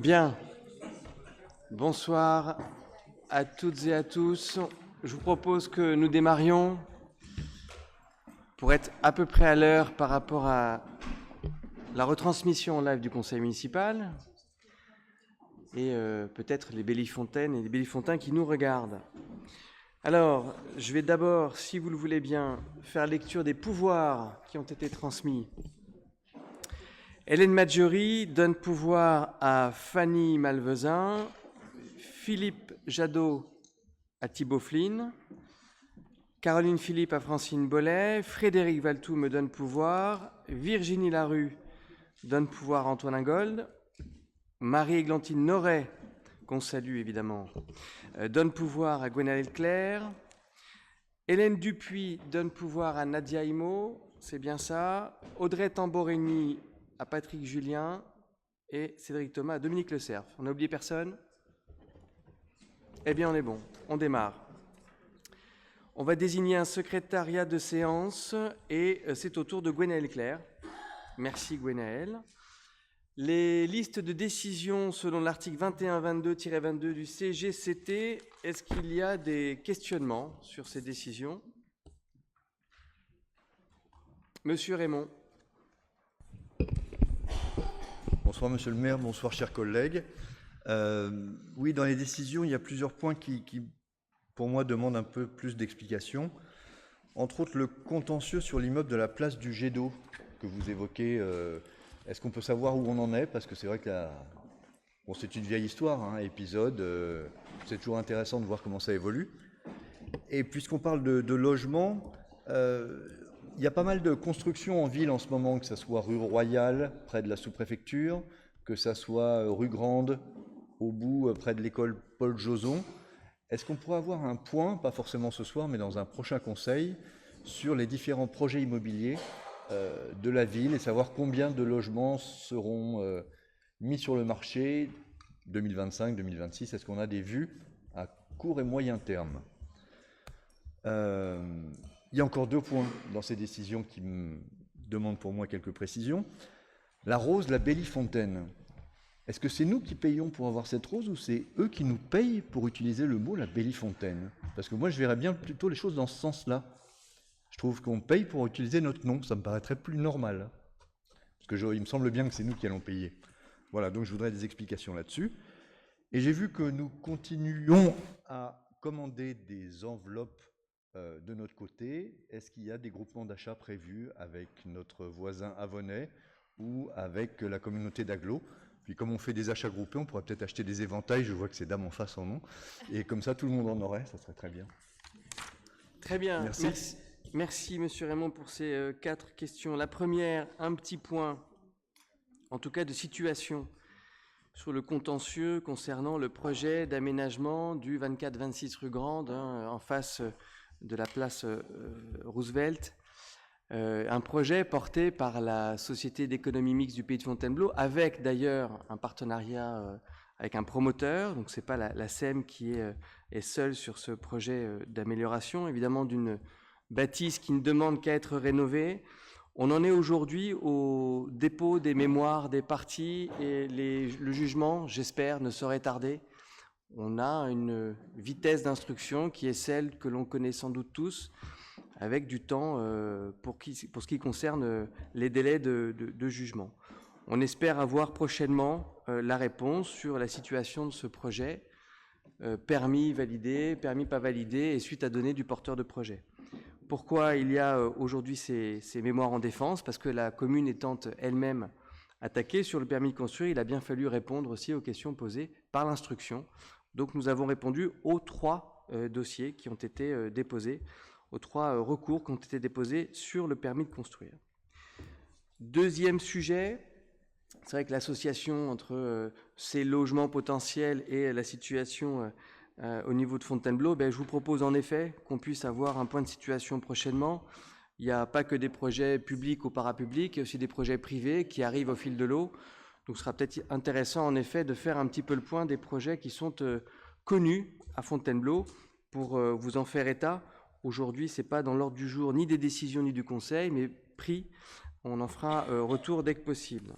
Bien. Bonsoir à toutes et à tous. Je vous propose que nous démarrions pour être à peu près à l'heure par rapport à la retransmission en live du conseil municipal et peut-être les Bellifontaines et les Bellifontains qui nous regardent. Alors, je vais d'abord, si vous le voulez bien, faire lecture des pouvoirs qui ont été transmis. Hélène Maggiori donne pouvoir à Fanny Malvezin, Philippe Jadot à Thibaut Flynn, Caroline Philippe à Francine Bollet, Frédéric Valtou me donne pouvoir, Virginie Larue donne pouvoir à Antoine Ingold, Marie-Églantine Noret, qu'on salue évidemment, donne pouvoir à Gwenaëlle Claire, Hélène Dupuis donne pouvoir à Nadia Imo, c'est bien ça, Audrey Tamborini à Patrick Julien et Cédric Thomas à Dominique Le Cerf. On n'a oublié personne ? Eh bien, on est bon. On démarre. On va désigner un secrétariat de séance et c'est au tour de Gwenaëlle Claire. Merci Gwenaëlle. Les listes de décision selon l'article 2122-22 du CGCT, est-ce qu'il y a des questionnements sur ces décisions ? Monsieur Raymond. Bonsoir Monsieur le maire, bonsoir chers collègues. Oui, dans les décisions, il y a plusieurs points qui pour moi, demandent un peu plus d'explications. Entre autres, le contentieux sur l'immeuble de la place du jet d'eau que vous évoquez. Est-ce qu'on peut savoir où on en est ? Parce que c'est vrai que bon, c'est une vieille histoire, hein, épisode. C'est toujours intéressant de voir comment ça évolue. Et puisqu'on parle de logement, il y a pas mal de constructions en ville en ce moment, que ce soit rue Royale, près de la sous-préfecture, que ce soit rue Grande, au bout, près de l'école Paul Joson. Est-ce qu'on pourrait avoir un point, pas forcément ce soir, mais dans un prochain conseil, sur les différents projets immobiliers de la ville et savoir combien de logements seront mis sur le marché 2025-2026 ? Est-ce qu'on a des vues à court et moyen terme ? Il y a encore deux points dans ces décisions qui me demandent pour moi quelques précisions. La rose, la Bellifontaine. Est-ce que c'est nous qui payons pour avoir cette rose ou c'est eux qui nous payent pour utiliser le mot la Bellifontaine ? Parce que moi, je verrais bien plutôt les choses dans ce sens-là. Je trouve qu'on paye pour utiliser notre nom. Ça me paraîtrait plus normal. Parce que il me semble bien que c'est nous qui allons payer. Voilà, donc je voudrais des explications là-dessus. Et j'ai vu que nous continuons à commander des enveloppes de notre côté. Est-ce qu'il y a des groupements d'achat prévus avec notre voisin Avonais ou avec la communauté d'Aglo ? Puis comme on fait des achats groupés, on pourrait peut-être acheter des éventails, je vois que c'est dame en face en nom, et comme ça tout le monde en aurait, ça serait très bien. Très bien, merci. Merci Monsieur Raymond pour ces 4 questions. La première, un petit point, en tout cas de situation, sur le contentieux concernant le projet d'aménagement du 24-26 rue Grande, en face de la place Roosevelt. Un projet porté par la Société d'économie mixte du Pays de Fontainebleau, avec d'ailleurs un partenariat avec un promoteur. Donc ce n'est pas la SEM qui est seule sur ce projet d'amélioration, évidemment d'une bâtisse qui ne demande qu'à être rénovée. On en est aujourd'hui au dépôt des mémoires des parties et le jugement, j'espère, ne saurait tarder. On a une vitesse d'instruction qui est celle que l'on connaît sans doute tous, avec du temps pour ce qui concerne les délais de jugement. On espère avoir prochainement la réponse sur la situation de ce projet, permis validé, permis pas validé, et suite à donner du porteur de projet. Pourquoi il y a aujourd'hui ces mémoires en défense ? Parce que la commune étant elle-même attaquée sur le permis de construire, il a bien fallu répondre aussi aux questions posées par l'instruction. Donc nous avons répondu aux 3 dossiers qui ont été déposés, aux 3 recours qui ont été déposés sur le permis de construire. Deuxième sujet, c'est vrai que l'association entre ces logements potentiels et la situation au niveau de Fontainebleau, je vous propose en effet qu'on puisse avoir un point de situation prochainement. Il n'y a pas que des projets publics ou parapublics, il y a aussi des projets privés qui arrivent au fil de l'eau. Donc ce sera peut-être intéressant en effet de faire un petit peu le point des projets qui sont connus à Fontainebleau pour vous en faire état. Aujourd'hui, ce n'est pas dans l'ordre du jour ni des décisions ni du Conseil, mais pris. On en fera retour dès que possible.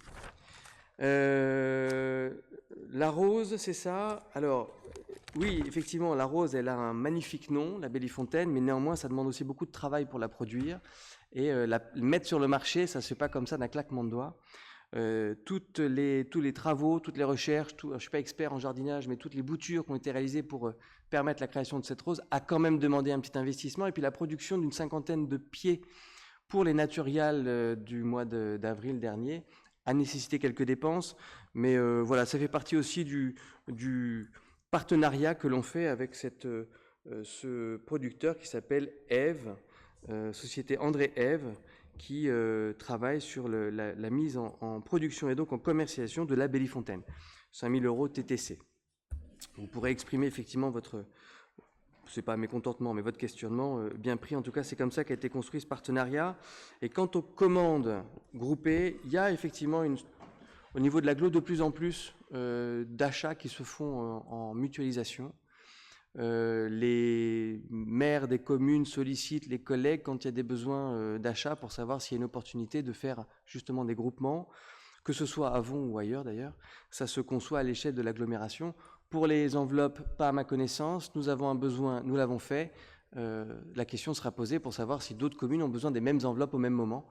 La La Rose, c'est ça. Alors, oui, effectivement, la Rose, elle a un magnifique nom, la Bellefontaine, mais néanmoins, ça demande aussi beaucoup de travail pour la produire. Et la mettre sur le marché, ça ne se fait pas comme ça d'un claquement de doigts. Tous les travaux, toutes les recherches, je ne suis pas expert en jardinage, mais toutes les boutures qui ont été réalisées pour permettre la création de cette rose a quand même demandé un petit investissement. Et puis la production d'une 50aine de pieds pour les naturiales du mois d'avril dernier a nécessité quelques dépenses. Mais voilà, ça fait partie aussi du partenariat que l'on fait avec ce producteur qui s'appelle Ève, société André Ève, qui travaille sur la mise en production et donc en commercialisation de la Bellefontaine. 5 000 € TTC. Vous pourrez exprimer effectivement c'est pas mécontentement, mais votre questionnement bien pris. En tout cas, c'est comme ça qu'a été construit ce partenariat. Et quant aux commandes groupées, il y a effectivement au niveau de l'agglo de plus en plus d'achats qui se font en mutualisation. Les maires des communes sollicitent les collègues quand il y a des besoins d'achat pour savoir s'il y a une opportunité de faire justement des groupements, que ce soit à Vons ou ailleurs d'ailleurs. Ça se conçoit à l'échelle de l'agglomération. Pour les enveloppes, pas à ma connaissance, nous avons un besoin, nous l'avons fait. La question sera posée pour savoir si d'autres communes ont besoin des mêmes enveloppes au même moment.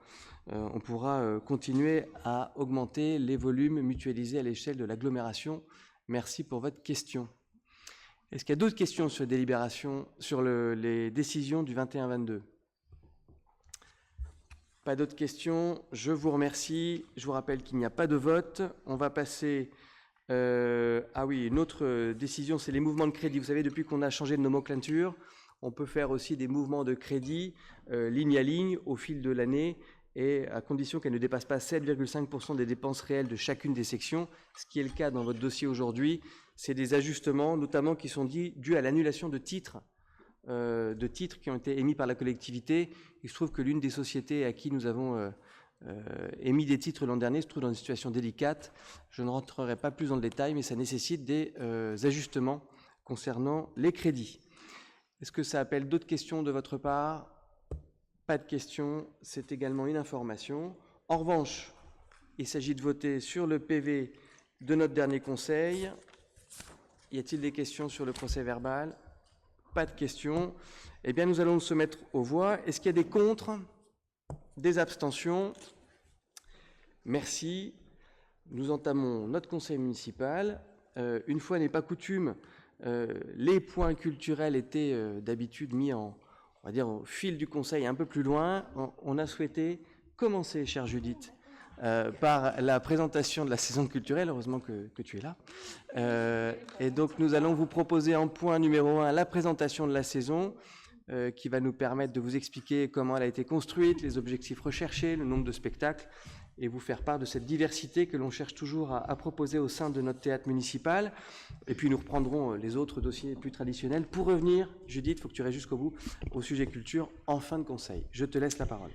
On pourra continuer à augmenter les volumes mutualisés à l'échelle de l'agglomération. Merci pour votre question. Est-ce qu'il y a d'autres questions sur les délibérations, sur les décisions du 21-22 ? Pas d'autres questions. Je vous remercie. Je vous rappelle qu'il n'y a pas de vote. On va passer... une autre décision, c'est les mouvements de crédit. Vous savez, depuis qu'on a changé de nomenclature, on peut faire aussi des mouvements de crédit ligne à ligne au fil de l'année et à condition qu'elle ne dépasse pas 7,5% des dépenses réelles de chacune des sections, ce qui est le cas dans votre dossier aujourd'hui. C'est des ajustements, notamment qui sont dus à l'annulation de titres qui ont été émis par la collectivité. Il se trouve que l'une des sociétés à qui nous avons émis des titres l'an dernier se trouve dans une situation délicate. Je ne rentrerai pas plus dans le détail, mais ça nécessite des ajustements concernant les crédits. Est-ce que ça appelle d'autres questions de votre part ? Pas de questions, c'est également une information. En revanche, il s'agit de voter sur le PV de notre dernier conseil. Y a-t-il des questions sur le procès verbal ? Pas de questions. Eh bien, nous allons se mettre aux voix. Est-ce qu'il y a des contre ? Des abstentions? Merci. Nous entamons notre conseil municipal. Une fois n'est pas coutume, les points culturels étaient d'habitude mis on va dire, au fil du conseil un peu plus loin. On a souhaité commencer, chère Judith, par la présentation de la saison culturelle. Heureusement que tu es là. Et donc, nous allons vous proposer en point numéro 1 la présentation de la saison, qui va nous permettre de vous expliquer comment elle a été construite, les objectifs recherchés, le nombre de spectacles, et vous faire part de cette diversité que l'on cherche toujours à proposer au sein de notre théâtre municipal. Et puis nous reprendrons les autres dossiers plus traditionnels pour revenir, Judith, il faut que tu restes jusqu'au bout, au sujet culture en fin de conseil. Je te laisse la parole.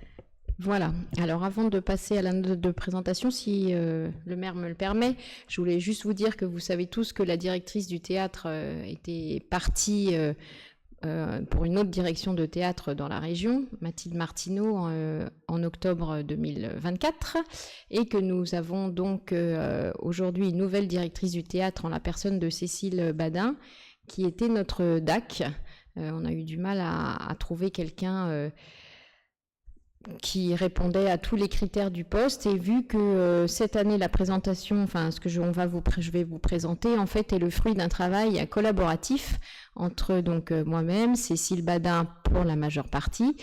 Voilà, alors avant de passer à la note de présentation, si le maire me le permet, je voulais juste vous dire que vous savez tous que la directrice du théâtre était partie pour une autre direction de théâtre dans la région, Mathilde Martineau, en octobre 2024, et que nous avons donc aujourd'hui une nouvelle directrice du théâtre en la personne de Cécile Badin, qui était notre DAC. On a eu du mal à trouver quelqu'un qui répondait à tous les critères du poste, et vu que cette année la présentation, enfin ce que je vais vous présenter en fait est le fruit d'un travail collaboratif entre donc moi-même, Cécile Badin pour la majeure partie,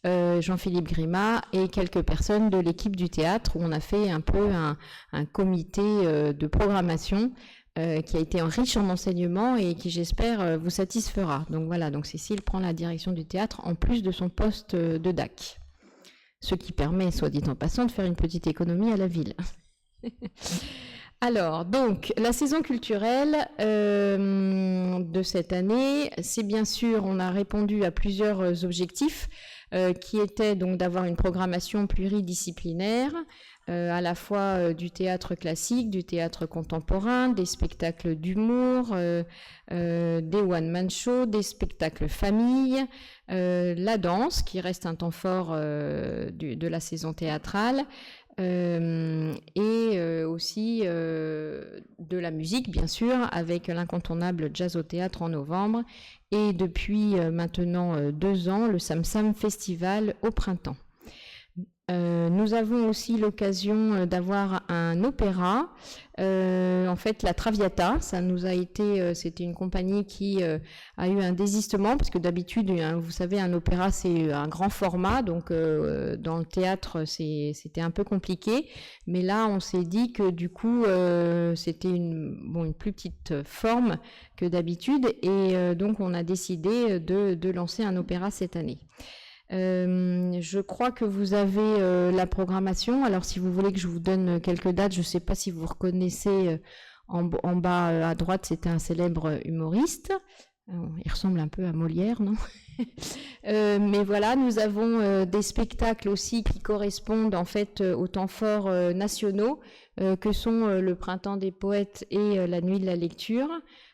Jean-Philippe Grimat et quelques personnes de l'équipe du théâtre, où on a fait un peu un comité de programmation qui a été riche en enseignements et qui j'espère vous satisfera. Donc voilà, donc Cécile prend la direction du théâtre en plus de son poste de DAC. Ce qui permet, soit dit en passant, de faire une petite économie à la ville. Alors, donc, la saison culturelle de cette année, c'est bien sûr, on a répondu à plusieurs objectifs, qui étaient donc d'avoir une programmation pluridisciplinaire, à la fois du théâtre classique, du théâtre contemporain, des spectacles d'humour, des one-man shows, des spectacles famille, la danse, qui reste un temps fort de la saison théâtrale, et aussi de la musique, bien sûr, avec l'incontournable Jazz au théâtre en novembre, et depuis maintenant 2 ans, le Sam Sam Festival au printemps. Nous avons aussi l'occasion d'avoir un opéra, en fait la Traviata, ça nous a été, c'était une compagnie qui a eu un désistement, parce que d'habitude, vous savez, un opéra c'est un grand format, donc dans le théâtre c'était un peu compliqué, mais là on s'est dit que du coup c'était une plus petite forme que d'habitude, et donc on a décidé de lancer un opéra cette année. Je crois que vous avez la programmation. Alors, si vous voulez que je vous donne quelques dates, je ne sais pas si vous reconnaissez en bas à droite, c'était un célèbre humoriste. Il ressemble un peu à Molière, non? Mais voilà, nous avons des spectacles aussi qui correspondent en fait aux temps forts nationaux, que sont le Printemps des poètes et la Nuit de la lecture,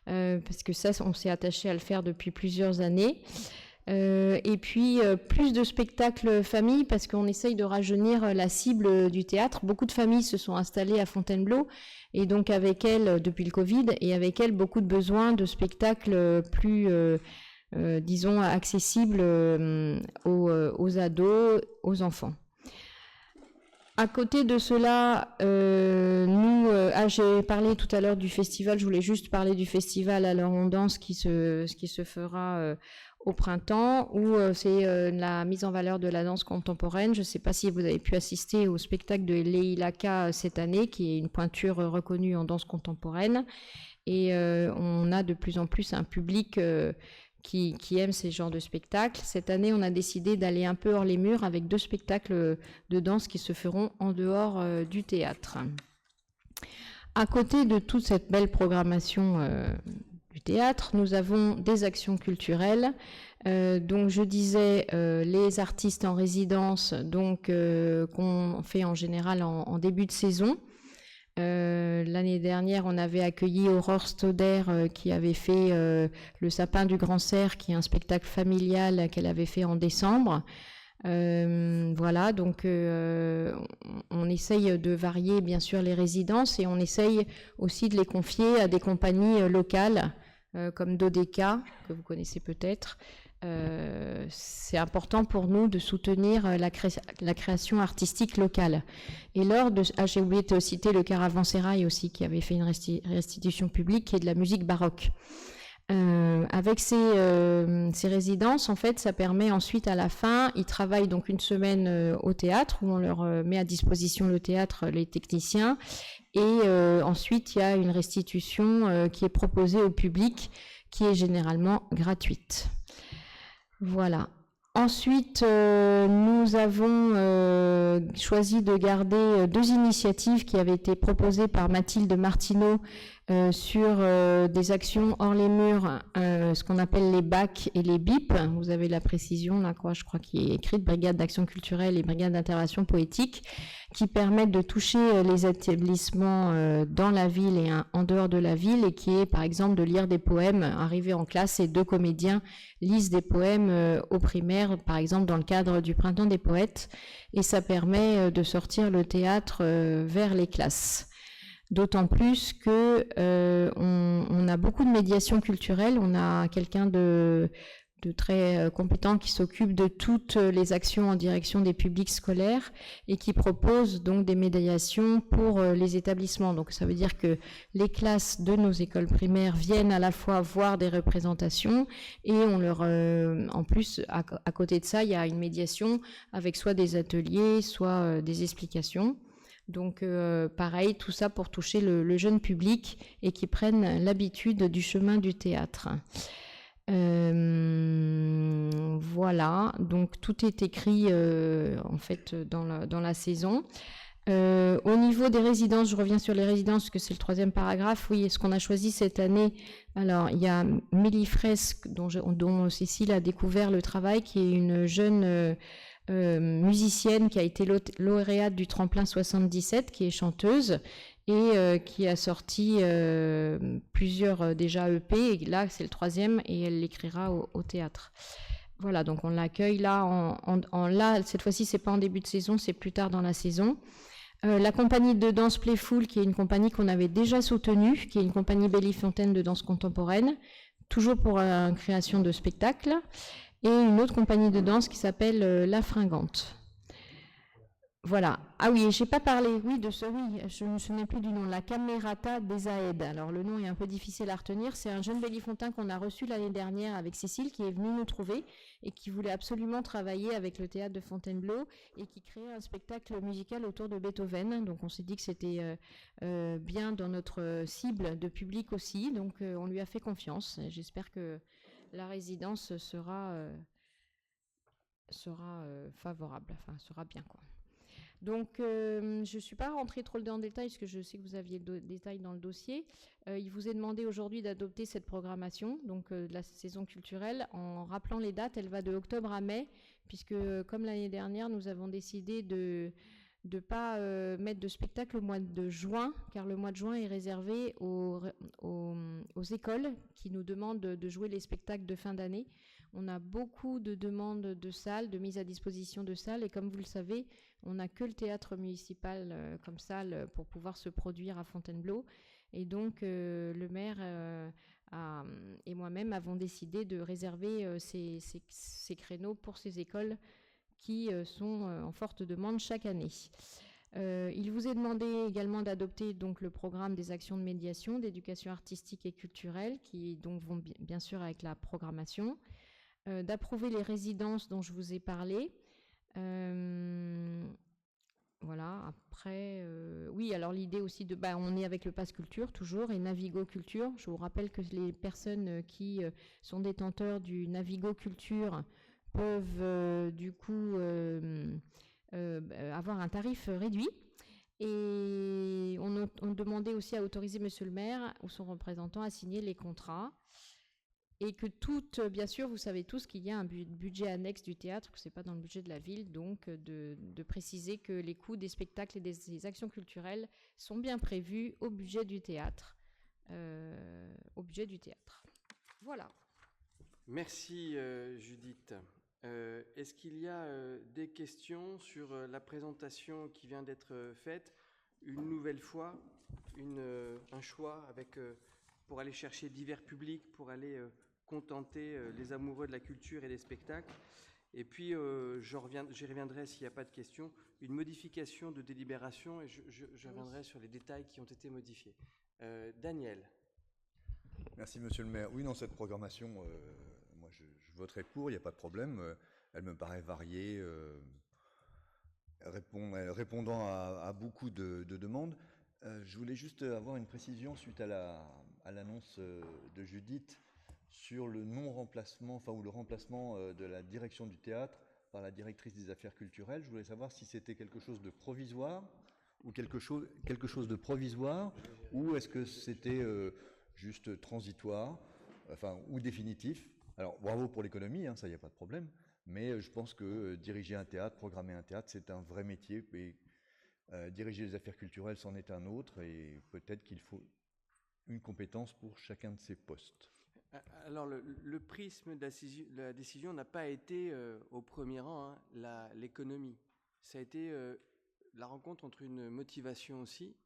parce que ça, on s'est attaché à le faire depuis plusieurs années. Et puis plus de spectacles famille, parce qu'on essaye de rajeunir la cible du théâtre. Beaucoup de familles se sont installées à Fontainebleau, et donc avec elles, depuis le Covid, et avec elles beaucoup de besoins de spectacles plus disons accessibles aux ados, aux enfants. À côté de cela, j'ai parlé tout à l'heure du festival, je voulais juste parler du festival Alors on danse qui se fera au printemps, où c'est la mise en valeur de la danse contemporaine. Je ne sais pas si vous avez pu assister au spectacle de Leïlaka cette année, qui est une pointure reconnue en danse contemporaine, et on a de plus en plus un public qui aime ces genres de spectacles. Cette année, on a décidé d'aller un peu hors les murs avec 2 spectacles de danse qui se feront en dehors du théâtre. À côté de toute cette belle programmation du théâtre, nous avons des actions culturelles. Donc je disais les artistes en résidence, donc qu'on fait en général en début de saison. L'année dernière, on avait accueilli Aurore Stoder qui avait fait Le Sapin du Grand Cerf, qui est un spectacle familial qu'elle avait fait en décembre. Voilà, donc on essaye de varier bien sûr les résidences, et on essaye aussi de les confier à des compagnies locales comme Dodeka, que vous connaissez peut-être. C'est important pour nous de soutenir la création artistique locale. Et j'ai oublié de citer le Caravansérail aussi, qui avait fait une restitution publique qui est de la musique baroque. Avec ces résidences, en fait, ça permet ensuite à la fin, ils travaillent donc une semaine au théâtre, où on leur met à disposition le théâtre, les techniciens, et ensuite il y a une restitution qui est proposée au public, qui est généralement gratuite. Voilà. Ensuite, nous avons choisi de garder 2 initiatives qui avaient été proposées par Mathilde Martineau sur des actions hors les murs, ce qu'on appelle les BAC et les BIP. Vous avez la précision, là, je crois, qui est écrite, Brigade d'action culturelle et Brigade d'intervention poétique, qui permettent de toucher les établissements dans la ville et en dehors de la ville, et qui est, par exemple, de lire des poèmes. Arrivés en classe, et 2 comédiens lisent des poèmes aux primaires, par exemple, dans le cadre du Printemps des poètes, et ça permet de sortir le théâtre vers les classes. D'autant plus que on a beaucoup de médiation culturelle. On a quelqu'un de très compétent qui s'occupe de toutes les actions en direction des publics scolaires et qui propose donc des médiations pour les établissements. Donc ça veut dire que les classes de nos écoles primaires viennent à la fois voir des représentations, et on leur en plus à côté de ça, il y a une médiation avec soit des ateliers, soit des explications. Donc pareil, tout ça pour toucher le jeune public et qu'ils prennent l'habitude du chemin du théâtre. Voilà, donc tout est écrit en fait dans la saison. Au niveau des résidences, je reviens sur les résidences parce que c'est le 3e paragraphe. Oui, ce qu'on a choisi cette année, alors il y a Mélie Fresque dont Cécile a découvert le travail, qui est une jeune musicienne qui a été lauréate du Tremplin 77, qui est chanteuse et qui a sorti plusieurs déjà EP, et là c'est le 3e et elle l'écrira au théâtre. Voilà, donc on l'accueille là, là cette fois-ci c'est pas en début de saison, c'est plus tard dans la saison. La compagnie de danse Playful, qui est une compagnie qu'on avait déjà soutenue, qui est une compagnie Bellefontaine de danse contemporaine, toujours pour la création de spectacles, et une autre compagnie de danse qui s'appelle La Fringante. Voilà. Ah oui, j'ai pas parlé, oui, je ne me souviens plus du nom, la Camerata des Aèdes. Alors le nom est un peu difficile à retenir, c'est un jeune Bellefontain qu'on a reçu l'année dernière avec Cécile, qui est venu nous trouver et qui voulait absolument travailler avec le théâtre de Fontainebleau et qui créait un spectacle musical autour de Beethoven. Donc on s'est dit que c'était bien dans notre cible de public aussi, donc on lui a fait confiance. J'espère que la résidence sera favorable, enfin sera bien quoi. Donc, je ne suis pas rentrée trop dans le détail, parce que je sais que vous aviez le détail dans le dossier. Il vous est demandé aujourd'hui d'adopter cette programmation, donc de la saison culturelle. En rappelant les dates, elle va de octobre à mai, puisque comme l'année dernière, nous avons décidé de ne pas mettre de spectacle au mois de juin, car le mois de juin est réservé aux écoles qui nous demandent de jouer les spectacles de fin d'année. On a beaucoup de demandes de salles, de mise à disposition de salles, et comme vous le savez, on n'a que le théâtre municipal comme salle pour pouvoir se produire à Fontainebleau. Et donc, le maire et moi-même avons décidé de réserver ces créneaux pour ces écoles qui sont en forte demande chaque année. Il vous est demandé également d'adopter donc le programme des actions de médiation, d'éducation artistique et culturelle, qui donc vont bien sûr avec la programmation, d'approuver les résidences dont je vous ai parlé. Voilà, après, oui, alors l'idée aussi on est avec le Pass Culture toujours et Navigo Culture. Je vous rappelle que les personnes qui sont détenteurs du Navigo Culture peuvent du coup avoir un tarif réduit. Et on demandait aussi à autoriser monsieur le maire ou son représentant à signer les contrats. Et que bien sûr, vous savez tous qu'il y a un budget annexe du théâtre, que ce n'est pas dans le budget de la ville, donc de préciser que les coûts des spectacles et des actions culturelles sont bien prévus au budget du théâtre. Voilà. Merci Judith. Est-ce qu'il y a des questions sur la présentation qui vient d'être faite? Une nouvelle fois, un choix pour aller chercher divers publics, pour aller contenter les amoureux de la culture et des spectacles. Et puis, j'y reviendrai s'il n'y a pas de questions. Une modification de délibération et je reviendrai sur les détails qui ont été modifiés. Daniel. Merci, monsieur le maire. Oui, dans cette programmation, moi, je voterai pour, il n'y a pas de problème. Elle me paraît variée, répondant à beaucoup de demandes. Je voulais juste avoir une précision suite à l'annonce de Judith sur le non-remplacement, ou le remplacement de la direction du théâtre par la directrice des affaires culturelles. Je voulais savoir si c'était quelque chose de provisoire ou quelque chose de provisoire, ou est-ce que c'était juste transitoire, ou définitif. Alors, bravo pour l'économie, ça, il n'y a pas de problème, mais je pense que diriger un théâtre, programmer un théâtre, c'est un vrai métier, et diriger les affaires culturelles, c'en est un autre, et peut-être qu'il faut une compétence pour chacun de ces postes. Alors, le prisme de la décision n'a pas été au premier rang l'économie. Ça a été la rencontre entre une motivation aussi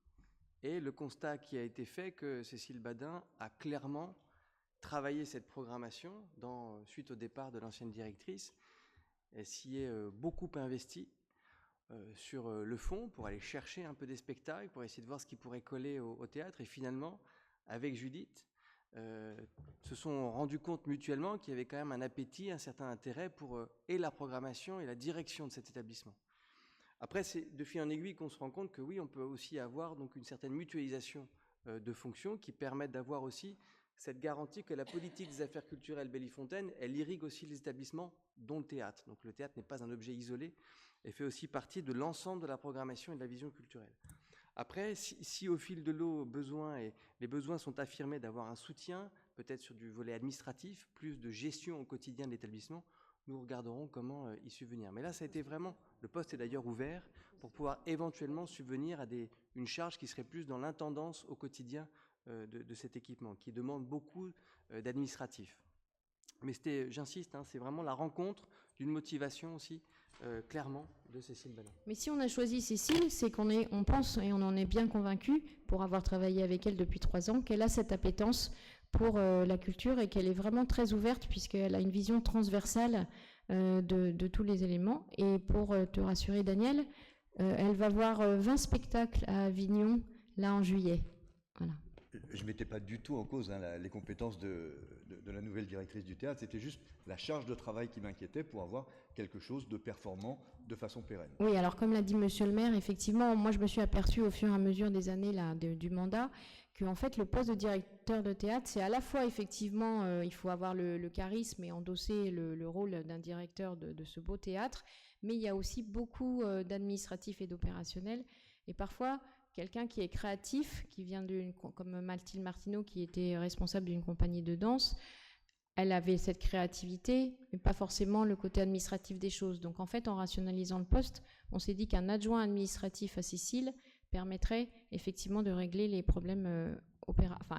et le constat qui a été fait que Cécile Badin a clairement travaillé cette programmation suite au départ de l'ancienne directrice. Elle s'y est beaucoup investie sur le fond pour aller chercher un peu des spectacles, pour essayer de voir ce qui pourrait coller au théâtre. Et finalement, avec Judith, se sont rendus compte mutuellement qu'il y avait quand même un appétit, un certain intérêt pour et la programmation et la direction de cet établissement. Après, c'est de fil en aiguille qu'on se rend compte que oui, on peut aussi avoir donc une certaine mutualisation de fonctions qui permettent d'avoir aussi cette garantie que la politique des affaires culturelles Bellefontaine, elle irrigue aussi les établissements, dont le théâtre. Donc le théâtre n'est pas un objet isolé et fait aussi partie de l'ensemble de la programmation et de la vision culturelle. Après, si au fil de l'eau, les besoins sont affirmés d'avoir un soutien, peut-être sur du volet administratif, plus de gestion au quotidien de l'établissement, nous regarderons comment y subvenir. Mais là, ça a été vraiment, le poste est d'ailleurs ouvert, pour pouvoir éventuellement subvenir à une charge qui serait plus dans l'intendance au quotidien de cet équipement, qui demande beaucoup d'administratif. Mais j'insiste, c'est vraiment la rencontre d'une motivation aussi, clairement, de Cécile Ballon. Mais si on a choisi Cécile, c'est on pense, et on en est bien convaincu, pour avoir travaillé avec elle depuis 3 ans, qu'elle a cette appétence pour la culture et qu'elle est vraiment très ouverte puisqu'elle a une vision transversale de tous les éléments. Et pour te rassurer, Daniel, elle va voir 20 spectacles à Avignon, là, en juillet. Voilà. Je ne mettais pas du tout en cause les compétences de la nouvelle directrice du théâtre, c'était juste la charge de travail qui m'inquiétait pour avoir quelque chose de performant de façon pérenne. Oui, alors comme l'a dit Monsieur le maire, effectivement, moi je me suis aperçue au fur et à mesure des années là, du mandat qu'en fait le poste de directeur de théâtre, c'est à la fois effectivement, il faut avoir le charisme et endosser le rôle d'un directeur de ce beau théâtre, mais il y a aussi beaucoup d'administratif et d'opérationnel, et parfois quelqu'un qui est créatif, qui vient comme Mathilde Martineau, qui était responsable d'une compagnie de danse, elle avait cette créativité, mais pas forcément le côté administratif des choses. Donc en fait, en rationalisant le poste, on s'est dit qu'un adjoint administratif à Cécile permettrait effectivement de régler les problèmes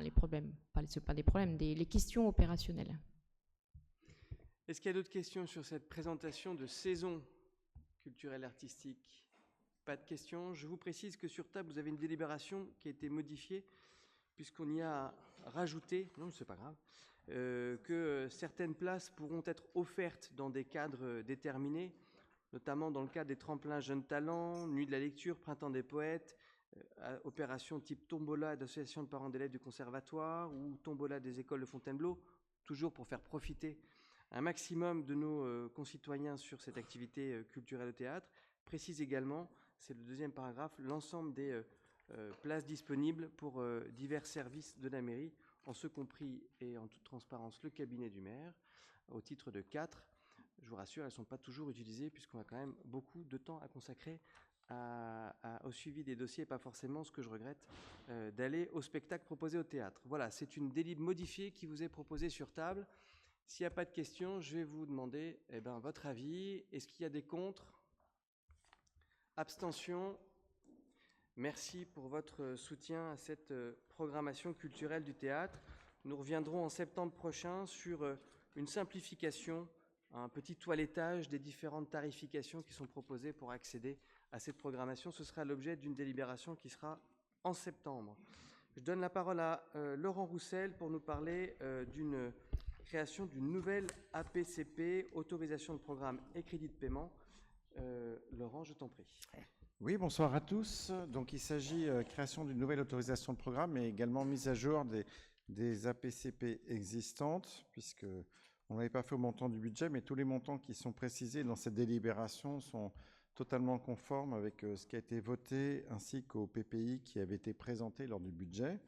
les problèmes, c'est pas des problèmes, les questions opérationnelles. Est-ce qu'il y a d'autres questions sur cette présentation de saison culturelle artistique ? Pas de questions. Je vous précise que sur table, vous avez une délibération qui a été modifiée, puisqu'on y a rajouté, non, c'est pas grave, que certaines places pourront être offertes dans des cadres déterminés, notamment dans le cadre des tremplins jeunes talents, nuit de la lecture, printemps des poètes, opérations type tombola d'associations de parents d'élèves du conservatoire ou tombola des écoles de Fontainebleau, toujours pour faire profiter un maximum de nos concitoyens sur cette activité culturelle au théâtre. Précise également, c'est le deuxième paragraphe, l'ensemble des places disponibles pour divers services de la mairie, en ce compris et en toute transparence le cabinet du maire, au titre de 4. Je vous rassure, elles ne sont pas toujours utilisées puisqu'on a quand même beaucoup de temps à consacrer au suivi des dossiers, pas forcément, ce que je regrette, d'aller au spectacle proposé au théâtre. Voilà, c'est une délib modifiée qui vous est proposée sur table. S'il n'y a pas de questions, je vais vous demander votre avis. Est-ce qu'il y a des contre ? Abstention ? Merci pour votre soutien à cette programmation culturelle du théâtre. Nous reviendrons en septembre prochain sur une simplification, un petit toilettage des différentes tarifications qui sont proposées pour accéder à cette programmation. Ce sera l'objet d'une délibération qui sera en septembre. Je donne la parole à Laurent Roussel pour nous parler d'une création d'une nouvelle APCP, autorisation de programme et crédit de paiement. Laurent, je t'en prie. Oui, bonsoir à tous. Donc, il s'agit de création d'une nouvelle autorisation de programme et également mise à jour des APCP existantes, puisque on n'avait pas fait au montant du budget, mais tous les montants qui sont précisés dans cette délibération sont totalement conformes avec ce qui a été voté, ainsi qu'au PPI qui avait été présenté lors du budget.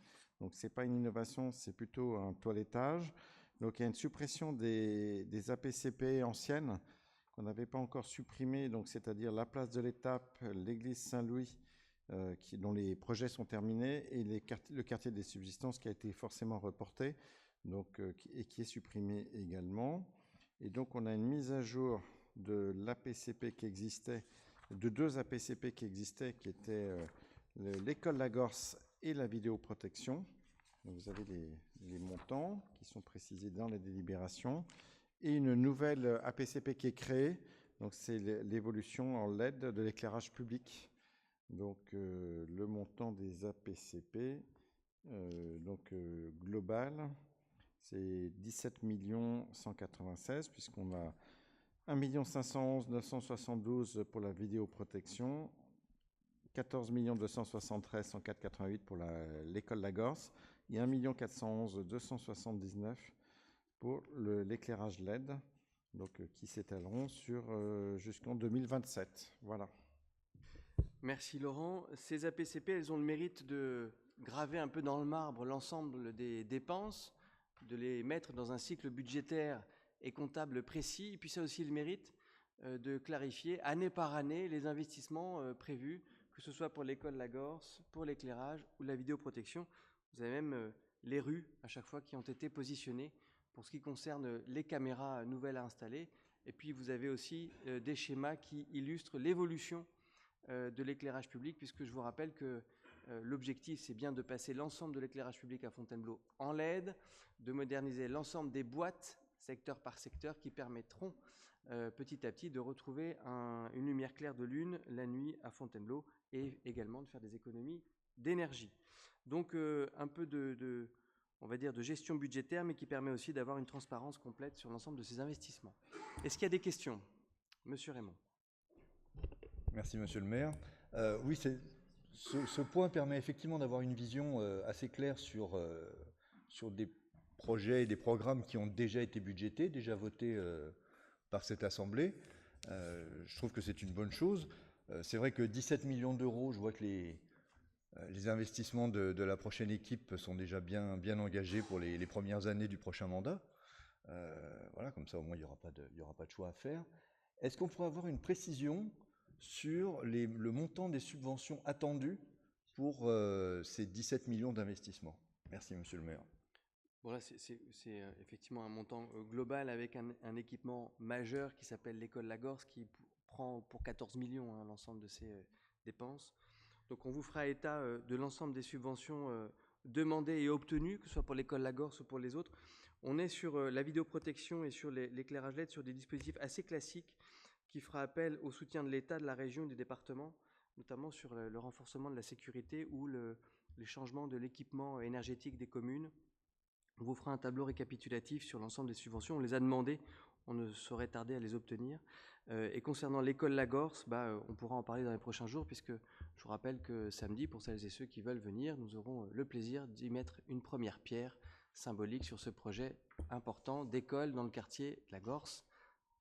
Donc, ce n'est pas une innovation, c'est plutôt un toilettage. Donc, il y a une suppression des APCP anciennes, on n'avait pas encore supprimé, donc c'est-à-dire la place de l'Étape, l'église Saint-Louis, dont les projets sont terminés, et le quartier des subsistances qui a été forcément reporté, donc, et qui est supprimé également. Et donc on a une mise à jour de l'APCP qui existait, de 2 APCP qui existaient, qui étaient l'école Lagorce et la vidéoprotection. Donc vous avez les montants qui sont précisés dans les délibérations. Et une nouvelle APCP qui est créée, donc c'est l'évolution en LED de l'éclairage public. Donc le montant des APCP, global, c'est 17 196 puisqu'on a 1 511 972 pour la vidéoprotection, 14 273 104,88 pour l'école Lagorce et 1 411 279 pour l'éclairage LED, donc qui s'étaleront jusqu'en 2027. Voilà. Merci Laurent. Ces APCP, elles ont le mérite de graver un peu dans le marbre l'ensemble des dépenses, de les mettre dans un cycle budgétaire et comptable précis. Et puis ça a aussi le mérite de clarifier année par année les investissements prévus, que ce soit pour l'école Lagorce, pour l'éclairage ou la vidéoprotection. Vous avez même les rues à chaque fois qui ont été positionnées pour ce qui concerne les caméras nouvelles à installer. Et puis vous avez aussi des schémas qui illustrent l'évolution de l'éclairage public, puisque je vous rappelle que l'objectif, c'est bien de passer l'ensemble de l'éclairage public à Fontainebleau en LED, de moderniser l'ensemble des boîtes, secteur par secteur, qui permettront petit à petit de retrouver une lumière claire de lune la nuit à Fontainebleau et également de faire des économies d'énergie. Donc un peu on va dire de gestion budgétaire, mais qui permet aussi d'avoir une transparence complète sur l'ensemble de ces investissements. Est-ce qu'il y a des questions? Monsieur Raymond. Merci, monsieur le maire. Oui, ce point permet effectivement d'avoir une vision assez claire sur des projets et des programmes qui ont déjà été budgétés, déjà votés par cette Assemblée. Je trouve que c'est une bonne chose. C'est vrai que 17 millions d'euros, je vois que les investissements de la prochaine équipe sont déjà bien engagés pour les premières années du prochain mandat. Voilà, comme ça au moins il n'y aura pas de choix à faire. Est-ce qu'on pourrait avoir une précision sur le montant des subventions attendues pour ces 17 millions d'investissements? Merci, monsieur le maire. Bon, là, c'est effectivement un montant global avec un équipement majeur qui s'appelle l'école Lagorce, qui prend pour 14 millions l'ensemble de ces dépenses. Donc, on vous fera état de l'ensemble des subventions demandées et obtenues, que ce soit pour l'école Lagorce ou pour les autres. On est sur la vidéoprotection et sur l'éclairage LED, sur des dispositifs assez classiques qui fera appel au soutien de l'État, de la région et des départements, notamment sur le renforcement de la sécurité ou les changements de l'équipement énergétique des communes. On vous fera un tableau récapitulatif sur l'ensemble des subventions. On les a demandées, on ne saurait tarder à les obtenir. Et concernant l'école Lagorce, on pourra en parler dans les prochains jours, puisque je vous rappelle que samedi, pour celles et ceux qui veulent venir, nous aurons le plaisir d'y mettre une première pierre symbolique sur ce projet important d'école dans le quartier Lagorce.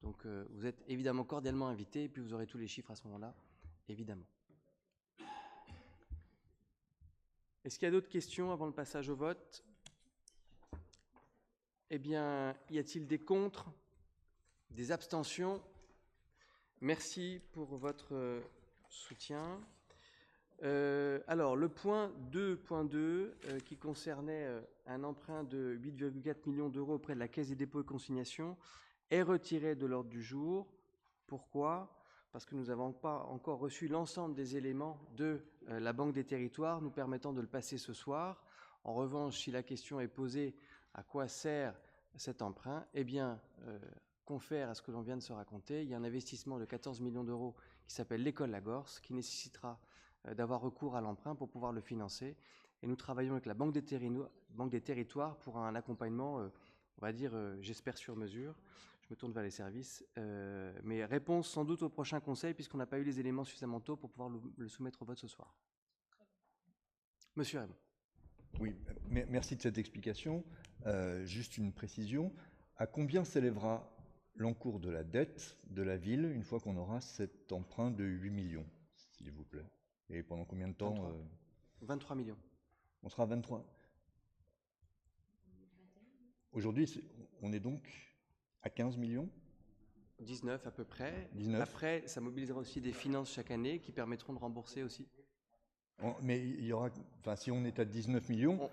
Donc vous êtes évidemment cordialement invités, et puis vous aurez tous les chiffres à ce moment-là, évidemment. Est-ce qu'il y a d'autres questions avant le passage au vote? Eh bien, y a-t-il des contre? Des abstentions? Merci pour votre soutien. Alors, le point 2.2 qui concernait un emprunt de 8,4 millions d'euros auprès de la Caisse des dépôts et consignations est retiré de l'ordre du jour. Pourquoi? Parce que nous n'avons pas encore reçu l'ensemble des éléments de la Banque des Territoires nous permettant de le passer ce soir. En revanche, si la question est posée à quoi sert cet emprunt, eh bien, confère à ce que l'on vient de se raconter, il y a un investissement de 14 millions d'euros qui s'appelle l'école Lagorce, qui nécessitera d'avoir recours à l'emprunt pour pouvoir le financer. Et nous travaillons avec la Banque des Territoires pour un accompagnement, on va dire, j'espère sur mesure. Je me tourne vers les services. Mais réponse sans doute au prochain conseil, puisqu'on n'a pas eu les éléments suffisamment tôt pour pouvoir le soumettre au vote ce soir. Monsieur Raymond. Oui, merci de cette explication. Juste une précision. À combien s'élèvera l'encours de la dette de la ville une fois qu'on aura cet emprunt de 8 millions, s'il vous plaît? Et pendant combien de temps 23 millions. On sera à 23. Aujourd'hui, on est donc à 15 millions 19 à peu près. 19. Après, ça mobilisera aussi des finances chaque année qui permettront de rembourser aussi. Mais il y aura, enfin, si on est à 19 millions,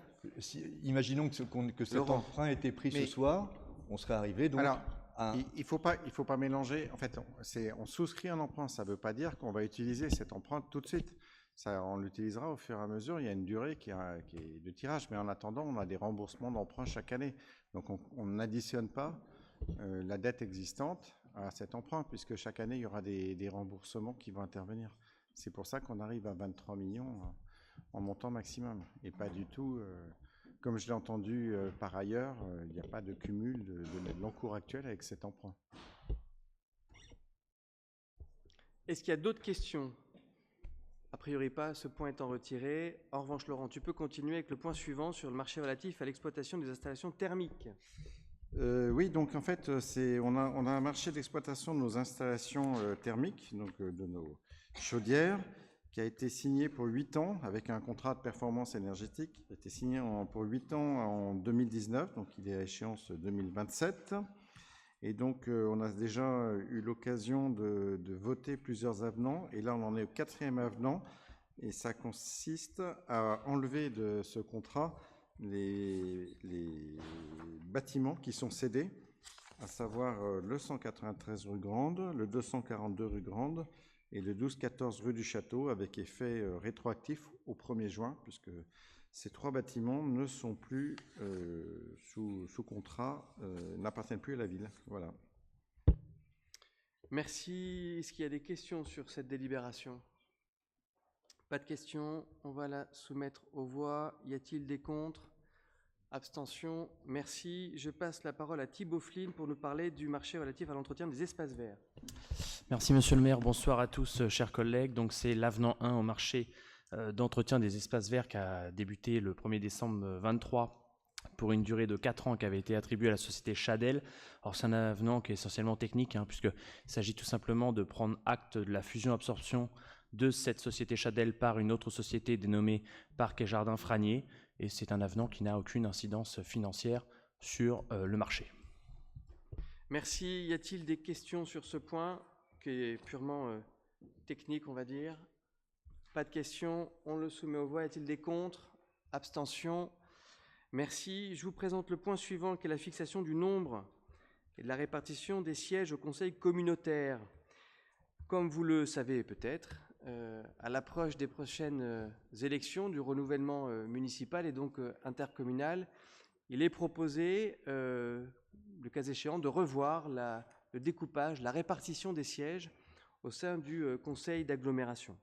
imaginons que cet emprunt ait été pris ce soir, on serait arrivé donc à... Il faut pas mélanger. En fait, on souscrit un emprunt, ça ne veut pas dire qu'on va utiliser cet emprunt tout de suite. Ça, on l'utilisera au fur et à mesure. Il y a une durée qui est de tirage, mais en attendant, on a des remboursements d'emprunt chaque année. Donc, on n'additionne pas la dette existante à cet emprunt, puisque chaque année, il y aura des remboursements qui vont intervenir. C'est pour ça qu'on arrive à 23 millions en montant maximum, et pas du tout, comme je l'ai entendu par ailleurs, il n'y a pas de cumul de l'encours actuel avec cet emprunt. Est-ce qu'il y a d'autres questions? A priori pas, ce point étant retiré. En revanche, Laurent, tu peux continuer avec le point suivant sur le marché relatif à l'exploitation des installations thermiques. Oui, donc en fait, on a un marché d'exploitation de nos installations thermiques, donc de nos chaudières, qui a été signé pour 8 ans avec un contrat de performance énergétique qui a été signé pour 8 ans en 2019, donc il est à échéance 2027. Et donc, on a déjà eu l'occasion de voter plusieurs avenants, et là, on en est au 4e avenant, et ça consiste à enlever de ce contrat les bâtiments qui sont cédés, à savoir le 193 rue Grande, le 242 rue Grande et le 1214 rue du Château, avec effet rétroactif au 1er juin, puisque ces 3 bâtiments ne sont plus sous contrat, n'appartiennent plus à la ville. Voilà. Merci. Est-ce qu'il y a des questions sur cette délibération? Pas de questions. On va la soumettre aux voix. Y a-t-il des contre? Abstention. Merci. Je passe la parole à Thibaut Flynn pour nous parler du marché relatif à l'entretien des espaces verts. Merci Monsieur le maire. Bonsoir à tous, chers collègues. Donc c'est l'avenant 1 au marché d'entretien des espaces verts qui a débuté le 1er décembre 2023 pour une durée de 4 ans qui avait été attribuée à la société Chadel. Alors c'est un avenant qui est essentiellement technique, puisqu'il s'agit tout simplement de prendre acte de la fusion-absorption de cette société Chadel par une autre société dénommée Parc et Jardin Franier. Et c'est un avenant qui n'a aucune incidence financière sur le marché. Merci. Y a-t-il des questions sur ce point qui est purement technique, on va dire? Pas de questions. On le soumet aux voix. Y a-t-il des contre? Abstention. Merci. Je vous présente le point suivant qui est la fixation du nombre et de la répartition des sièges au conseil communautaire. Comme vous le savez peut-être, à l'approche des prochaines élections du renouvellement municipal et donc intercommunal, il est proposé, le cas échéant, de revoir le découpage, la répartition des sièges au sein du conseil d'agglomération.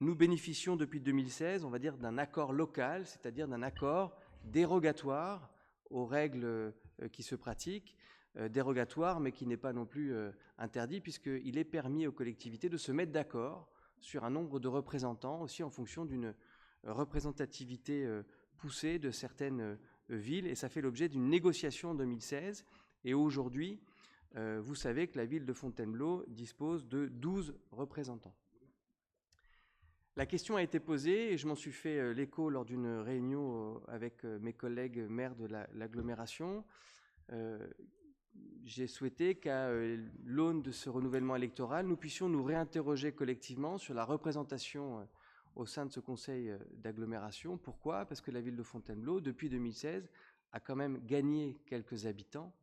Nous bénéficions depuis 2016, on va dire, d'un accord local, c'est-à-dire d'un accord dérogatoire aux règles qui se pratiquent, dérogatoire mais qui n'est pas non plus interdit puisqu'il est permis aux collectivités de se mettre d'accord sur un nombre de représentants aussi en fonction d'une représentativité poussée de certaines villes et ça fait l'objet d'une négociation en 2016 et aujourd'hui vous savez que la ville de Fontainebleau dispose de 12 représentants. La question a été posée et je m'en suis fait l'écho lors d'une réunion avec mes collègues maires de l'agglomération. J'ai souhaité qu'à l'aune de ce renouvellement électoral, nous puissions nous réinterroger collectivement sur la représentation au sein de ce conseil d'agglomération. Pourquoi? Parce que la ville de Fontainebleau, depuis 2016, a quand même gagné quelques habitants,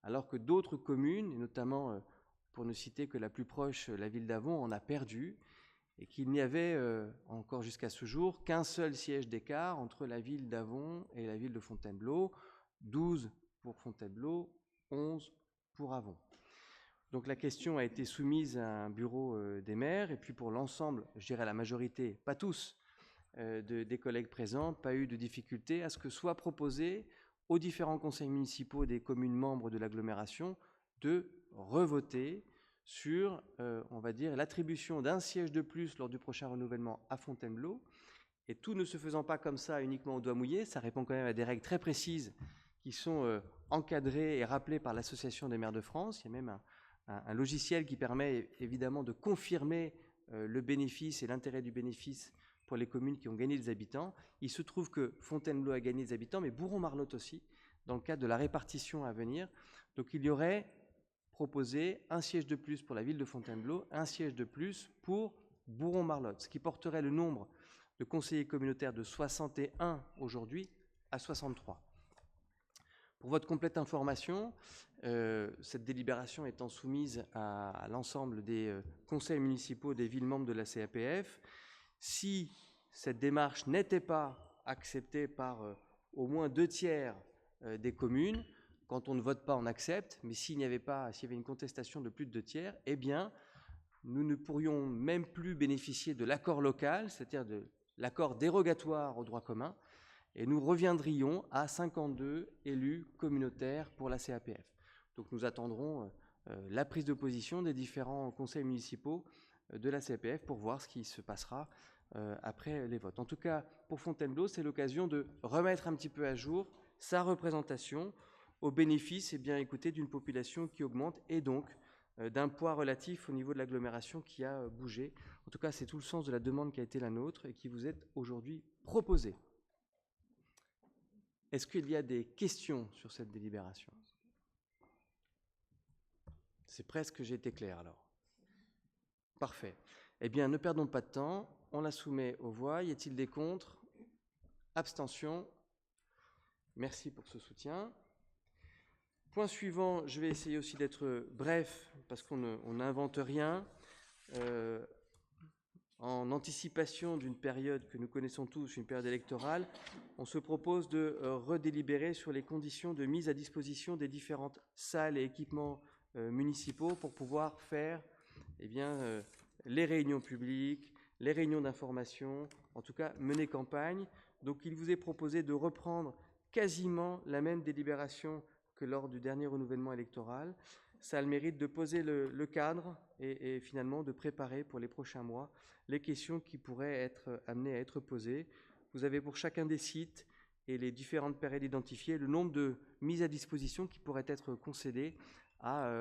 alors que d'autres communes, et notamment, pour ne citer que la plus proche, la ville d'Avon, en a perdu, et qu'il n'y avait encore jusqu'à ce jour qu'un seul siège d'écart entre la ville d'Avon et la ville de Fontainebleau, 12 pour Fontainebleau, 11 pour Avon. Donc la question a été soumise à un bureau des maires, et puis pour l'ensemble, je dirais la majorité, pas tous, des collègues présents, pas eu de difficulté à ce que soit proposé aux différents conseils municipaux des communes membres de l'agglomération de revoter sur, on va dire, l'attribution d'un siège de plus lors du prochain renouvellement à Fontainebleau. Et tout ne se faisant pas comme ça, uniquement au doigt mouillé, ça répond quand même à des règles très précises qui sont encadrées et rappelées par l'Association des maires de France. Il y a même un logiciel qui permet évidemment de confirmer le bénéfice et l'intérêt du bénéfice pour les communes qui ont gagné des habitants. Il se trouve que Fontainebleau a gagné des habitants, mais Bourron-Marlotte aussi, dans le cadre de la répartition à venir. Donc il y aurait proposé un siège de plus pour la ville de Fontainebleau, un siège de plus pour Bourron-Marlotte, ce qui porterait le nombre de conseillers communautaires de 61 aujourd'hui à 63. Pour votre complète information, cette délibération étant soumise à l'ensemble des conseils municipaux des villes membres de la CAPF, si cette démarche n'était pas acceptée par au moins 2/3 des communes, quand on ne vote pas, on accepte, mais s'il y avait une contestation de plus de 2/3, eh bien, nous ne pourrions même plus bénéficier de l'accord local, c'est-à-dire de l'accord dérogatoire au droit commun, et nous reviendrions à 52 élus communautaires pour la CAPF. Donc nous attendrons la prise de position des différents conseils municipaux de la CAPF pour voir ce qui se passera après les votes. En tout cas, pour Fontainebleau, c'est l'occasion de remettre un petit peu à jour sa représentation au bénéfice d'une population qui augmente et donc d'un poids relatif au niveau de l'agglomération qui a bougé. En tout cas, c'est tout le sens de la demande qui a été la nôtre et qui vous est aujourd'hui proposée. Est-ce qu'il y a des questions sur cette délibération? C'est presque, j'ai été clair alors. Parfait. Eh bien, ne perdons pas de temps. On la soumet aux voix. Y a-t-il des contre? Abstention? Merci pour ce soutien. Point suivant, je vais essayer aussi d'être bref, parce qu'on n'invente rien. En anticipation d'une période que nous connaissons tous, une période électorale, on se propose de redélibérer sur les conditions de mise à disposition des différentes salles et équipements municipaux pour pouvoir faire les réunions publiques, les réunions d'information, en tout cas mener campagne. Donc il vous est proposé de reprendre quasiment la même délibération que lors du dernier renouvellement électoral. Ça a le mérite de poser le cadre et finalement de préparer pour les prochains mois les questions qui pourraient être amenées à être posées. Vous avez pour chacun des sites et les différentes périodes identifiées le nombre de mises à disposition qui pourraient être concédées à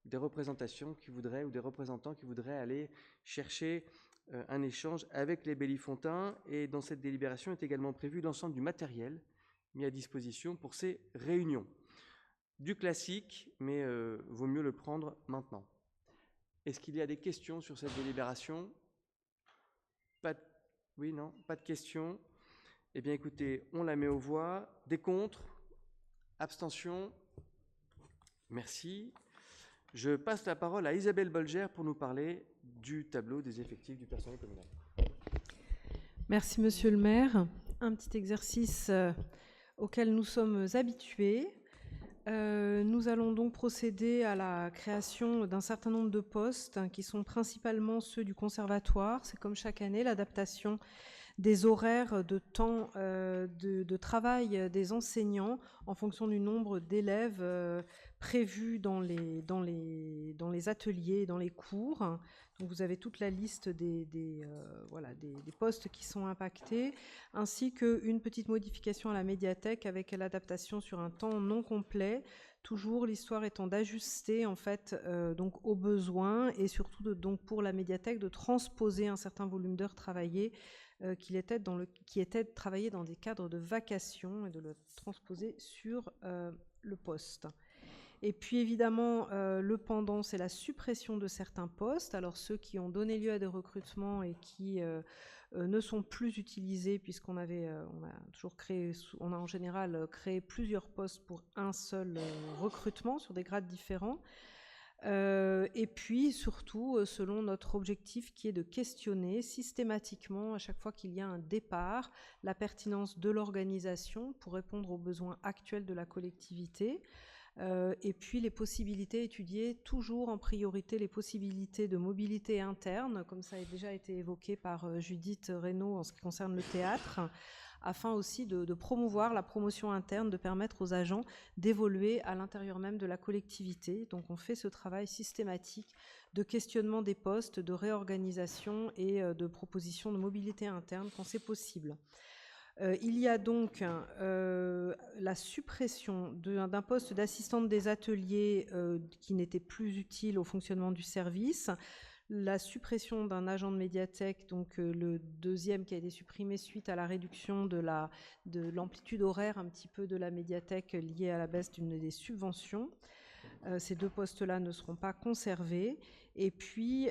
des représentations qui voudraient ou des représentants qui voudraient aller chercher un échange avec les Bellifontins. Et dans cette délibération est également prévu l'ensemble du matériel mis à disposition pour ces réunions. Du classique, mais vaut mieux le prendre maintenant. Est-ce qu'il y a des questions sur cette délibération? Oui, non, pas de questions. Eh bien, écoutez, on la met aux voix. Des contre? Abstention? Merci. Je passe la parole à Isabelle Bolger pour nous parler du tableau des effectifs du personnel communal. Merci, Monsieur le maire. Un petit exercice auquel nous sommes habitués. Nous allons donc procéder à la création d'un certain nombre de postes qui sont principalement ceux du conservatoire. C'est comme chaque année l'adaptation des horaires de temps de travail des enseignants en fonction du nombre d'élèves prévus dans les ateliers, dans les cours. Donc vous avez toute la liste des postes qui sont impactés, ainsi qu'une petite modification à la médiathèque avec l'adaptation sur un temps non complet. Toujours l'histoire étant d'ajuster en fait donc aux besoins et surtout donc pour la médiathèque de transposer un certain volume d'heures travaillées qui était travaillé dans des cadres de vacation et de le transposer sur le poste. Et puis évidemment, le pendant, c'est la suppression de certains postes. Alors ceux qui ont donné lieu à des recrutements et qui ne sont plus utilisés, puisqu'on a en général créé plusieurs postes pour un seul recrutement sur des grades différents. Et puis surtout selon notre objectif qui est de questionner systématiquement à chaque fois qu'il y a un départ la pertinence de l'organisation pour répondre aux besoins actuels de la collectivité. Et puis les possibilités étudiées, toujours en priorité les possibilités de mobilité interne, comme ça a déjà été évoqué par Judith Reynaud en ce qui concerne le théâtre, afin aussi de promouvoir la promotion interne, de permettre aux agents d'évoluer à l'intérieur même de la collectivité. Donc on fait ce travail systématique de questionnement des postes, de réorganisation et de proposition de mobilité interne quand c'est possible. Il y a donc la suppression d'un poste d'assistante des ateliers qui n'était plus utile au fonctionnement du service, la suppression d'un agent de médiathèque, donc le deuxième qui a été supprimé suite à la réduction de l'amplitude horaire un petit peu de la médiathèque liée à la baisse des subventions. Ces deux postes-là ne seront pas conservés. Et puis,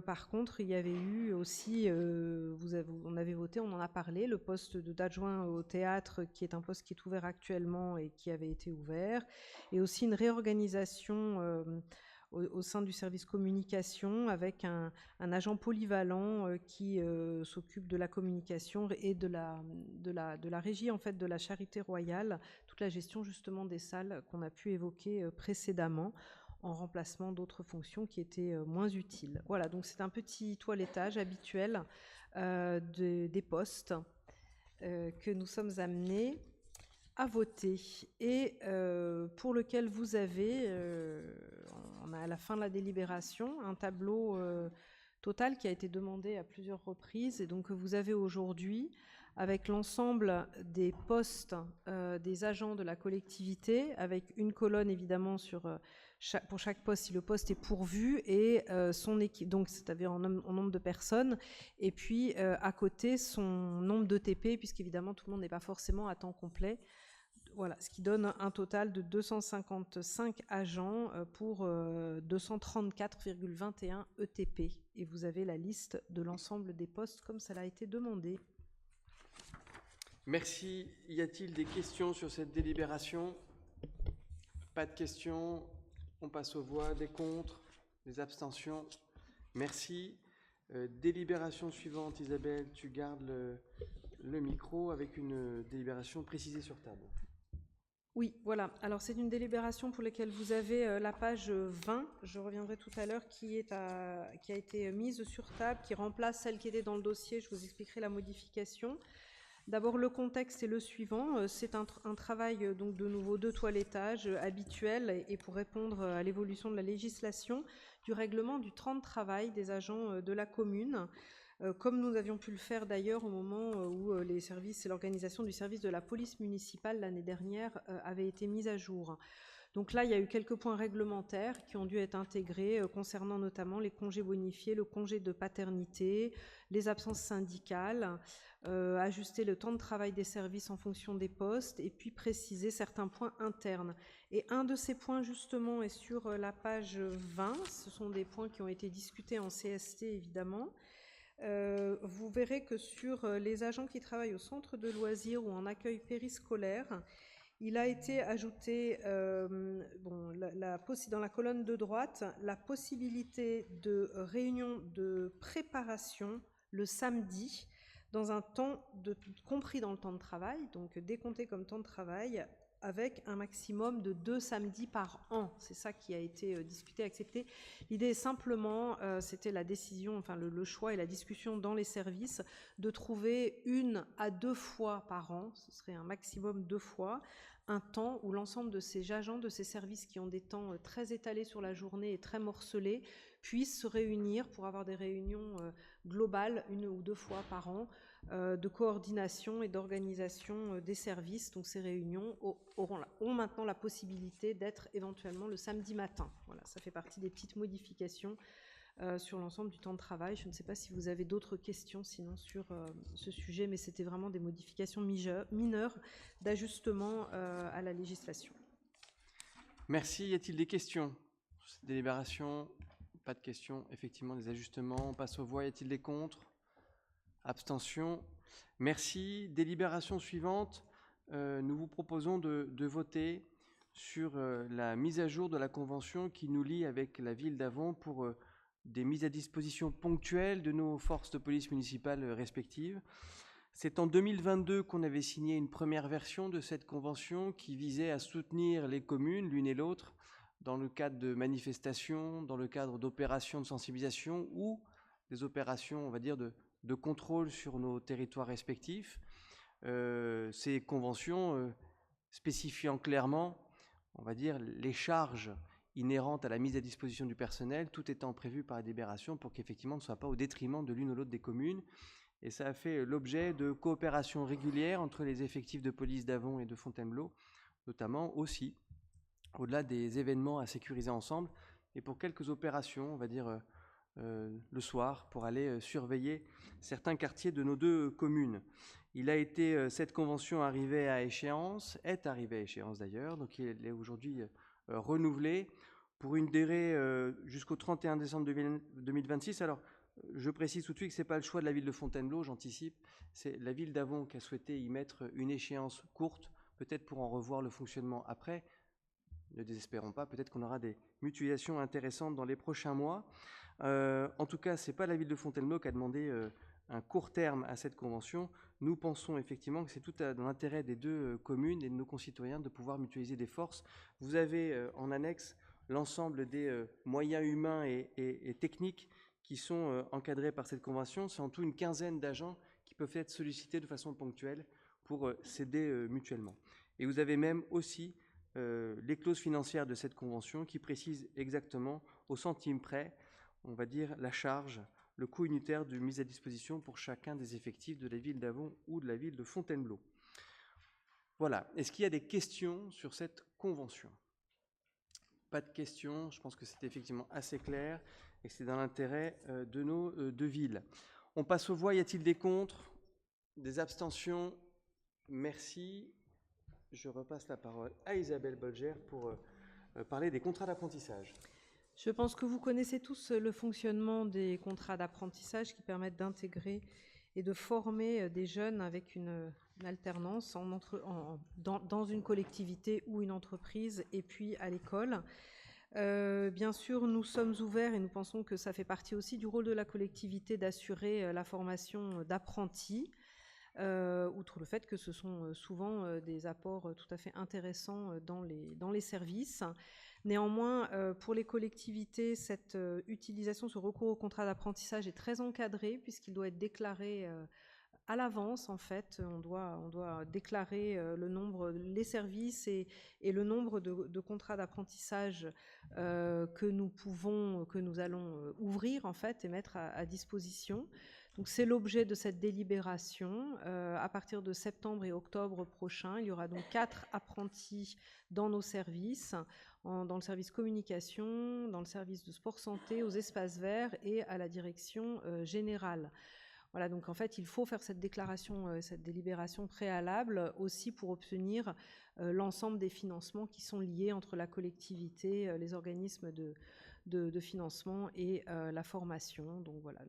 par contre, il y avait eu aussi, on avait voté, on en a parlé, le poste d'adjoint au théâtre, qui est un poste qui est ouvert actuellement et qui avait été ouvert, et aussi une réorganisation au sein du service communication avec un agent polyvalent qui s'occupe de la communication et de la régie en fait de la Charité royale, toute la gestion justement des salles qu'on a pu évoquer précédemment, en remplacement d'autres fonctions qui étaient moins utiles. Voilà, donc c'est un petit toilettage habituel des postes que nous sommes amenés à voter et pour lequel vous avez, on a à la fin de la délibération, un tableau total qui a été demandé à plusieurs reprises et donc que vous avez aujourd'hui avec l'ensemble des postes des agents de la collectivité, avec une colonne évidemment pour chaque poste si le poste est pourvu et son équipe, donc c'est-à-dire en nombre de personnes, et puis à côté son nombre d'ETP, puisqu'évidemment tout le monde n'est pas forcément à temps complet. Voilà, ce qui donne un total de 255 agents pour 234,21 ETP. Et vous avez la liste de l'ensemble des postes comme ça a été demandé. Merci. Y a-t-il des questions sur cette délibération? Pas de questions. On passe aux voix. Des contre? Des abstentions? Merci. Délibération suivante, Isabelle, tu gardes le micro avec une délibération précisée sur table. Oui, voilà. Alors c'est une délibération pour laquelle vous avez la page 20, je reviendrai tout à l'heure, qui a été mise sur table, qui remplace celle qui était dans le dossier. Je vous expliquerai la modification. D'abord, le contexte est le suivant. C'est un travail donc de nouveau de toilettage habituel et pour répondre à l'évolution de la législation du règlement du temps de travail des agents de la commune. Comme nous avions pu le faire d'ailleurs au moment où les services et l'organisation du service de la police municipale l'année dernière avaient été mises à jour. Donc là, il y a eu quelques points réglementaires qui ont dû être intégrés concernant notamment les congés bonifiés, le congé de paternité, les absences syndicales, ajuster le temps de travail des services en fonction des postes et puis préciser certains points internes. Et un de ces points justement est sur la page 20. Ce sont des points qui ont été discutés en CST évidemment. Vous verrez que sur les agents qui travaillent au centre de loisirs ou en accueil périscolaire, il a été ajouté dans la colonne de droite la possibilité de réunion de préparation le samedi dans un temps compris dans le temps de travail, donc décompté comme temps de travail, avec un maximum de 2 samedis par an. C'est ça qui a été discuté, accepté. L'idée est simplement, c'était la décision, enfin le choix et la discussion dans les services, de trouver 1 à 2 fois par an, ce serait un maximum 2 fois, un temps où l'ensemble de ces agents, de ces services qui ont des temps très étalés sur la journée et très morcelés, puissent se réunir pour avoir des réunions globales 1 ou 2 fois par an, de coordination et d'organisation des services. Donc ces réunions ont maintenant la possibilité d'être éventuellement le samedi matin. Voilà, ça fait partie des petites modifications sur l'ensemble du temps de travail. Je ne sais pas si vous avez d'autres questions sinon sur ce sujet, mais c'était vraiment des modifications mineures d'ajustement à la législation. Merci. Y a-t-il des questions sur cette délibération? Pas de questions. Effectivement, des ajustements. On passe aux voix. Y a-t-il des contre? Abstention. Merci. Délibération suivante. Nous vous proposons de voter sur la mise à jour de la convention qui nous lie avec la ville d'Avon pour des mises à disposition ponctuelles de nos forces de police municipales respectives. C'est en 2022 qu'on avait signé une première version de cette convention qui visait à soutenir les communes, l'une et l'autre, dans le cadre de manifestations, dans le cadre d'opérations de sensibilisation ou des opérations, on va dire, de contrôle sur nos territoires respectifs. Ces conventions spécifiant clairement, on va dire, les charges inhérentes à la mise à disposition du personnel, tout étant prévu par la délibération pour qu'effectivement ne soit pas au détriment de l'une ou l'autre des communes. Et ça a fait l'objet de coopérations régulières entre les effectifs de police d'Avon et de Fontainebleau, notamment aussi, au-delà des événements à sécuriser ensemble, et pour quelques opérations, on va dire, le soir, pour aller surveiller certains quartiers de nos 2 communes. Il a été, cette convention est arrivée à échéance d'ailleurs, donc elle est aujourd'hui renouvelée pour une durée jusqu'au 31 décembre 2026. Alors, je précise tout de suite que ce n'est pas le choix de la ville de Fontainebleau, j'anticipe, c'est la ville d'Avon qui a souhaité y mettre une échéance courte, peut-être pour en revoir le fonctionnement après. Ne désespérons pas, peut-être qu'on aura des mutualisations intéressantes dans les prochains mois. En tout cas, ce n'est pas la ville de Fontainebleau qui a demandé un court terme à cette convention. Nous pensons effectivement que c'est tout dans l'intérêt des 2 communes et de nos concitoyens de pouvoir mutualiser des forces. Vous avez en annexe l'ensemble des moyens humains et techniques qui sont encadrés par cette convention. C'est en tout une quinzaine d'agents qui peuvent être sollicités de façon ponctuelle pour s'aider mutuellement. Et vous avez même aussi les clauses financières de cette convention qui précisent exactement au centime près, on va dire, la charge, le coût unitaire de mise à disposition pour chacun des effectifs de la ville d'Avon ou de la ville de Fontainebleau. Voilà. Est-ce qu'il y a des questions sur cette convention? Pas de questions. Je pense que c'est effectivement assez clair et que c'est dans l'intérêt de nos 2 villes. On passe aux voix. Y a-t-il des contre? Des abstentions? Merci. Je repasse la parole à Isabelle Bolger pour parler des contrats d'apprentissage. Je pense que vous connaissez tous le fonctionnement des contrats d'apprentissage qui permettent d'intégrer et de former des jeunes avec une alternance dans une collectivité ou une entreprise et puis à l'école. Bien sûr, nous sommes ouverts et nous pensons que ça fait partie aussi du rôle de la collectivité d'assurer la formation d'apprentis. outre le fait que ce sont souvent des apports tout à fait intéressants dans les services. Néanmoins, pour les collectivités, cette utilisation, ce recours au contrat d'apprentissage est très encadré puisqu'il doit être déclaré à l'avance. En fait, on doit déclarer le nombre, les services et le nombre de contrats d'apprentissage que nous allons ouvrir en fait et mettre à disposition. Donc c'est l'objet de cette délibération. À partir de septembre et octobre prochain, il y aura donc 4 apprentis dans nos services, dans le service communication, dans le service de sport santé, aux espaces verts et à la direction générale. Voilà, donc en fait, il faut faire cette déclaration, cette délibération préalable aussi pour obtenir l'ensemble des financements qui sont liés entre la collectivité, les organismes de financement et la formation. Donc voilà,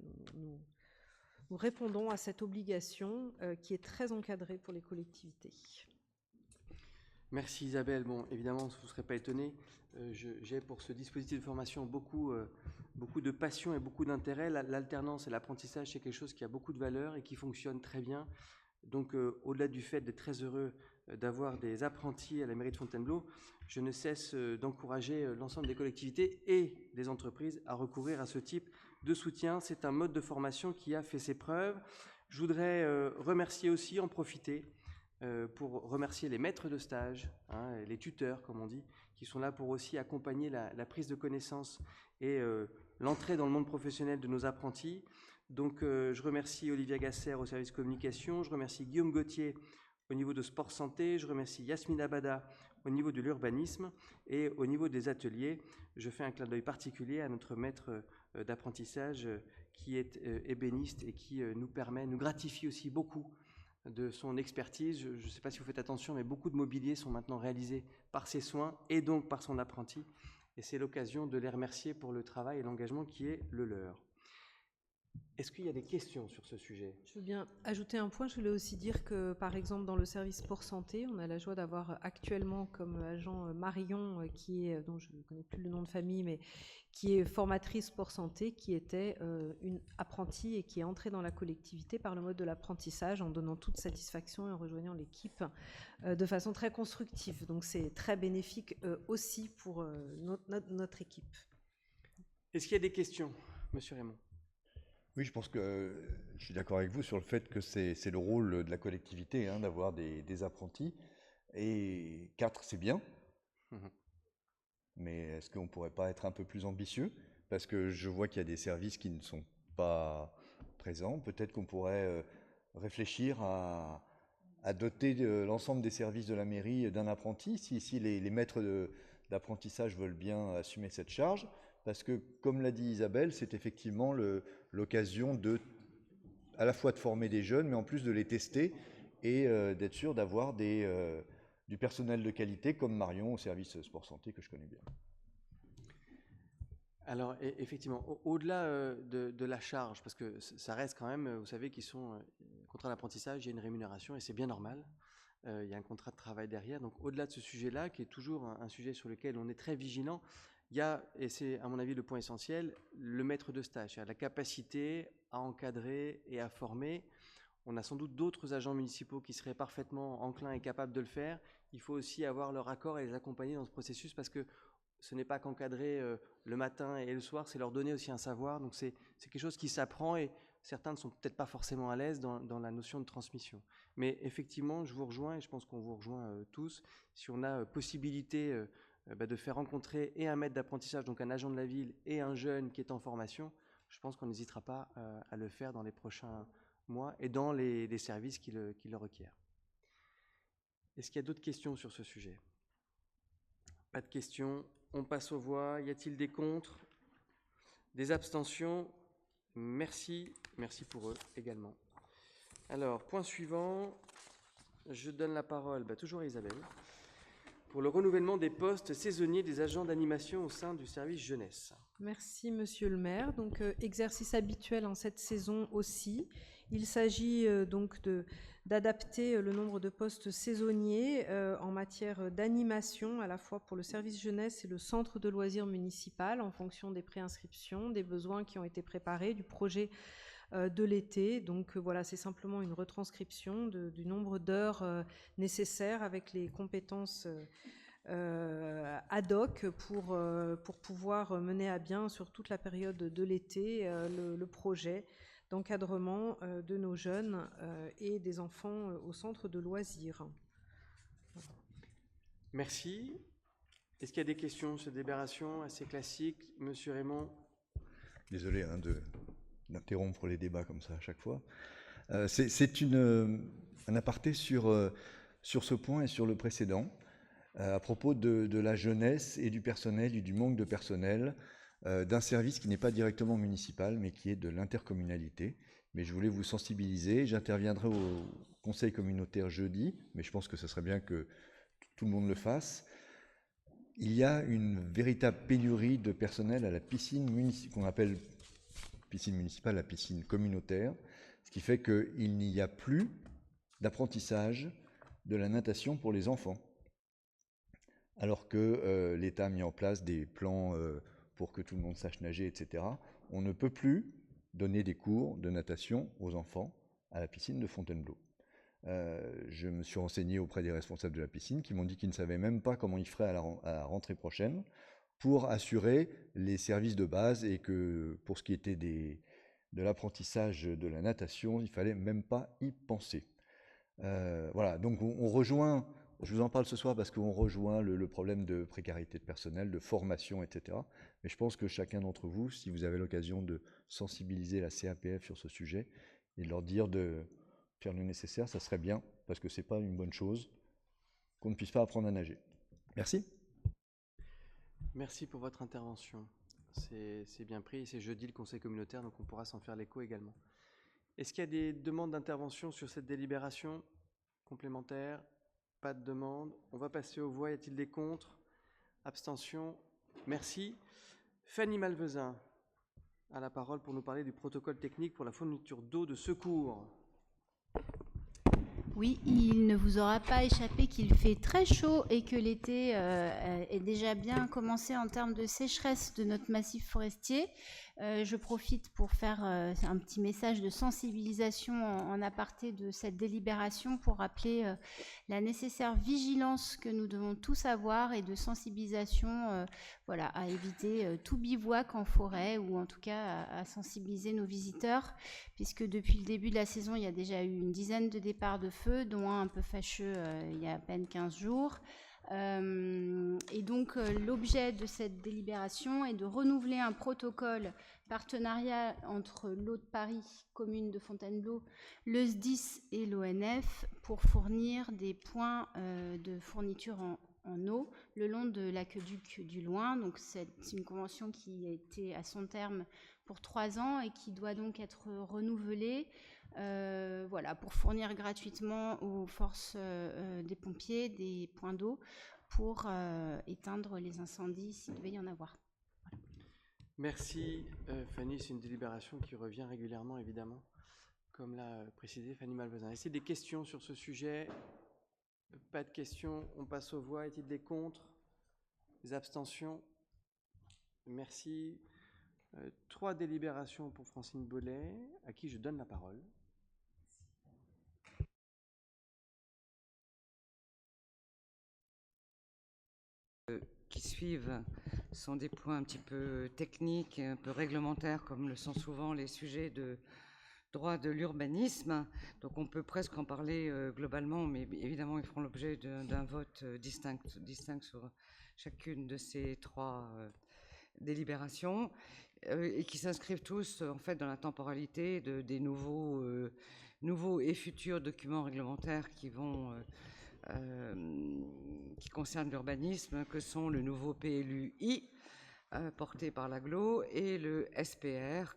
nous répondons à cette obligation qui est très encadrée pour les collectivités. Merci Isabelle. Bon, évidemment, vous ne serez pas étonné. J'ai pour ce dispositif de formation beaucoup de passion et beaucoup d'intérêt. L'alternance et l'apprentissage, c'est quelque chose qui a beaucoup de valeur et qui fonctionne très bien. Donc, au-delà du fait d'être très heureux d'avoir des apprentis à la mairie de Fontainebleau, je ne cesse d'encourager l'ensemble des collectivités et des entreprises à recourir à ce type de soutien. C'est un mode de formation qui a fait ses preuves. Je voudrais remercier aussi, en profiter, pour remercier les maîtres de stage, les tuteurs, comme on dit, qui sont là pour aussi accompagner la prise de connaissances et l'entrée dans le monde professionnel de nos apprentis. Donc, je remercie Olivia Gasser au service communication, je remercie Guillaume Gauthier au niveau de sport santé, je remercie Yasmina Bada au niveau de l'urbanisme et au niveau des ateliers. Je fais un clin d'œil particulier à notre maître d'apprentissage qui est ébéniste et qui nous gratifie aussi beaucoup de son expertise. Je ne sais pas si vous faites attention, mais beaucoup de mobiliers sont maintenant réalisés par ses soins et donc par son apprenti. Et c'est l'occasion de les remercier pour le travail et l'engagement qui est le leur. Est-ce qu'il y a des questions sur ce sujet ? Je veux bien ajouter un point. Je voulais aussi dire que, par exemple, dans le service sport santé, on a la joie d'avoir actuellement comme agent Marion, dont je ne connais plus le nom de famille, mais qui est formatrice sport santé, qui était une apprentie et qui est entrée dans la collectivité par le mode de l'apprentissage en donnant toute satisfaction et en rejoignant l'équipe de façon très constructive. Donc c'est très bénéfique aussi pour notre équipe. Est-ce qu'il y a des questions, Monsieur Raymond ? Oui, je pense que je suis d'accord avec vous sur le fait que c'est le rôle de la collectivité d'avoir des apprentis. Et 4, c'est bien. Mais est-ce qu'on ne pourrait pas être un peu plus ambitieux? Parce que je vois qu'il y a des services qui ne sont pas présents. Peut-être qu'on pourrait réfléchir à doter l'ensemble des services de la mairie d'un apprenti, si les maîtres d'apprentissage veulent bien assumer cette charge. Parce que, comme l'a dit Isabelle, c'est effectivement l'occasion à la fois de former des jeunes, mais en plus de les tester et d'être sûr d'avoir du personnel de qualité comme Marion au service sport santé que je connais bien. Alors effectivement, au-delà de la charge, parce que ça reste quand même, vous savez qu'ils sont contrat d'apprentissage, il y a une rémunération et c'est bien normal. Il y a un contrat de travail derrière. Donc au-delà de ce sujet-là, qui est toujours un sujet sur lequel on est très vigilant, il y a, et c'est à mon avis le point essentiel, le maître de stage, c'est-à-dire la capacité à encadrer et à former. On a sans doute d'autres agents municipaux qui seraient parfaitement enclins et capables de le faire. Il faut aussi avoir leur accord et les accompagner dans ce processus parce que ce n'est pas qu'encadrer le matin et le soir, c'est leur donner aussi un savoir. Donc c'est quelque chose qui s'apprend et certains ne sont peut-être pas forcément à l'aise dans la notion de transmission. Mais effectivement, je vous rejoins et je pense qu'on vous rejoint tous. Si on a possibilité de faire rencontrer et un maître d'apprentissage, donc un agent de la ville, et un jeune qui est en formation, je pense qu'on n'hésitera pas à le faire dans les prochains mois et dans les services qui le requièrent. Est-ce qu'il y a d'autres questions sur ce sujet ? Pas de questions. On passe aux voix. Y a-t-il des contre ? Des abstentions ? Merci. Merci pour eux également. Alors, point suivant. Je donne la parole toujours à Isabelle pour le renouvellement des postes saisonniers des agents d'animation au sein du service jeunesse. Merci Monsieur le maire. Donc exercice habituel en cette saison aussi. Il s'agit donc d'adapter le nombre de postes saisonniers en matière d'animation à la fois pour le service jeunesse et le centre de loisirs municipal en fonction des préinscriptions, des besoins qui ont été préparés, du projet de l'été. Donc voilà, c'est simplement une retranscription du nombre d'heures nécessaires avec les compétences ad hoc pour pouvoir mener à bien sur toute la période de l'été le projet d'encadrement de nos jeunes et des enfants au centre de loisirs. Merci. Est-ce qu'il y a des questions sur cette délibération assez classique? Monsieur Raymond? Désolé d'interrompre les débats comme ça à chaque fois. C'est un aparté sur ce point et sur le précédent, à propos de la jeunesse et du personnel et du manque de personnel d'un service qui n'est pas directement municipal, mais qui est de l'intercommunalité. Mais je voulais vous sensibiliser. J'interviendrai au conseil communautaire jeudi, mais je pense que ce serait bien que tout le monde le fasse. Il y a une véritable pénurie de personnel à la piscine municipale, qu'on appelle piscine municipale, la piscine communautaire, ce qui fait qu'il n'y a plus d'apprentissage de la natation pour les enfants. Alors que l'État a mis en place des plans pour que tout le monde sache nager, etc. On ne peut plus donner des cours de natation aux enfants à la piscine de Fontainebleau. Je me suis renseigné auprès des responsables de la piscine qui m'ont dit qu'ils ne savaient même pas comment ils feraient à la rentrée prochaine pour assurer les services de base, et que pour ce qui était de l'apprentissage de la natation, il ne fallait même pas y penser. Voilà, donc on rejoint, je vous en parle ce soir parce qu'on rejoint le problème de précarité de personnel, de formation, etc. Mais je pense que chacun d'entre vous, si vous avez l'occasion de sensibiliser la CAPF sur ce sujet et de leur dire de faire le nécessaire, ça serait bien, parce que ce n'est pas une bonne chose qu'on ne puisse pas apprendre à nager. Merci. Merci pour votre intervention. C'est bien pris. C'est jeudi le conseil communautaire, donc on pourra s'en faire l'écho également. Est-ce qu'il y a des demandes d'intervention sur cette délibération complémentaire? Pas de demande. On va passer aux voix. Y a-t-il des contre? Abstention? Merci. Fanny Malvezin a la parole pour nous parler du protocole technique pour la fourniture d'eau de secours. Oui, il ne vous aura pas échappé qu'il fait très chaud et que l'été est déjà bien commencé en termes de sécheresse de notre massif forestier. Je profite pour faire un petit message de sensibilisation en aparté de cette délibération pour rappeler la nécessaire vigilance que nous devons tous avoir et de sensibilisation voilà, à éviter tout bivouac en forêt, ou en tout cas à sensibiliser nos visiteurs, puisque depuis le début de la saison, il y a déjà eu une dizaine de départs de feu, dont un peu fâcheux il y a à peine 15 jours. Et donc l'objet de cette délibération est de renouveler un protocole partenariat entre l'Eau de Paris, commune de Fontainebleau, le SDIS et l'ONF pour fournir des points de fourniture en eau le long de l'aqueduc du Loing. Donc c'est une convention qui a été à son terme pour 3 ans et qui doit donc être renouvelée. Voilà, pour fournir gratuitement aux forces des pompiers des points d'eau pour éteindre les incendies s'il devait y en avoir. Voilà. Merci Fanny, c'est une délibération qui revient régulièrement évidemment, comme l'a précisé Fanny Malvezin. Est-ce qu'il y a des questions sur ce sujet? Pas de questions, on passe aux voix. Est-il des contre? Des abstentions? Merci. 3 délibérations pour Francine Bollet, à qui je donne la parole. Qui suivent sont des points un petit peu techniques, un peu réglementaires, comme le sont souvent les sujets de droit de l'urbanisme. Donc on peut presque en parler globalement, mais évidemment ils feront l'objet d'un vote distinct sur chacune de ces 3 délibérations, et qui s'inscrivent tous en fait dans la temporalité des nouveaux et futurs documents réglementaires qui concernent l'urbanisme, que sont le nouveau PLUI porté par l'AGLO et le SPR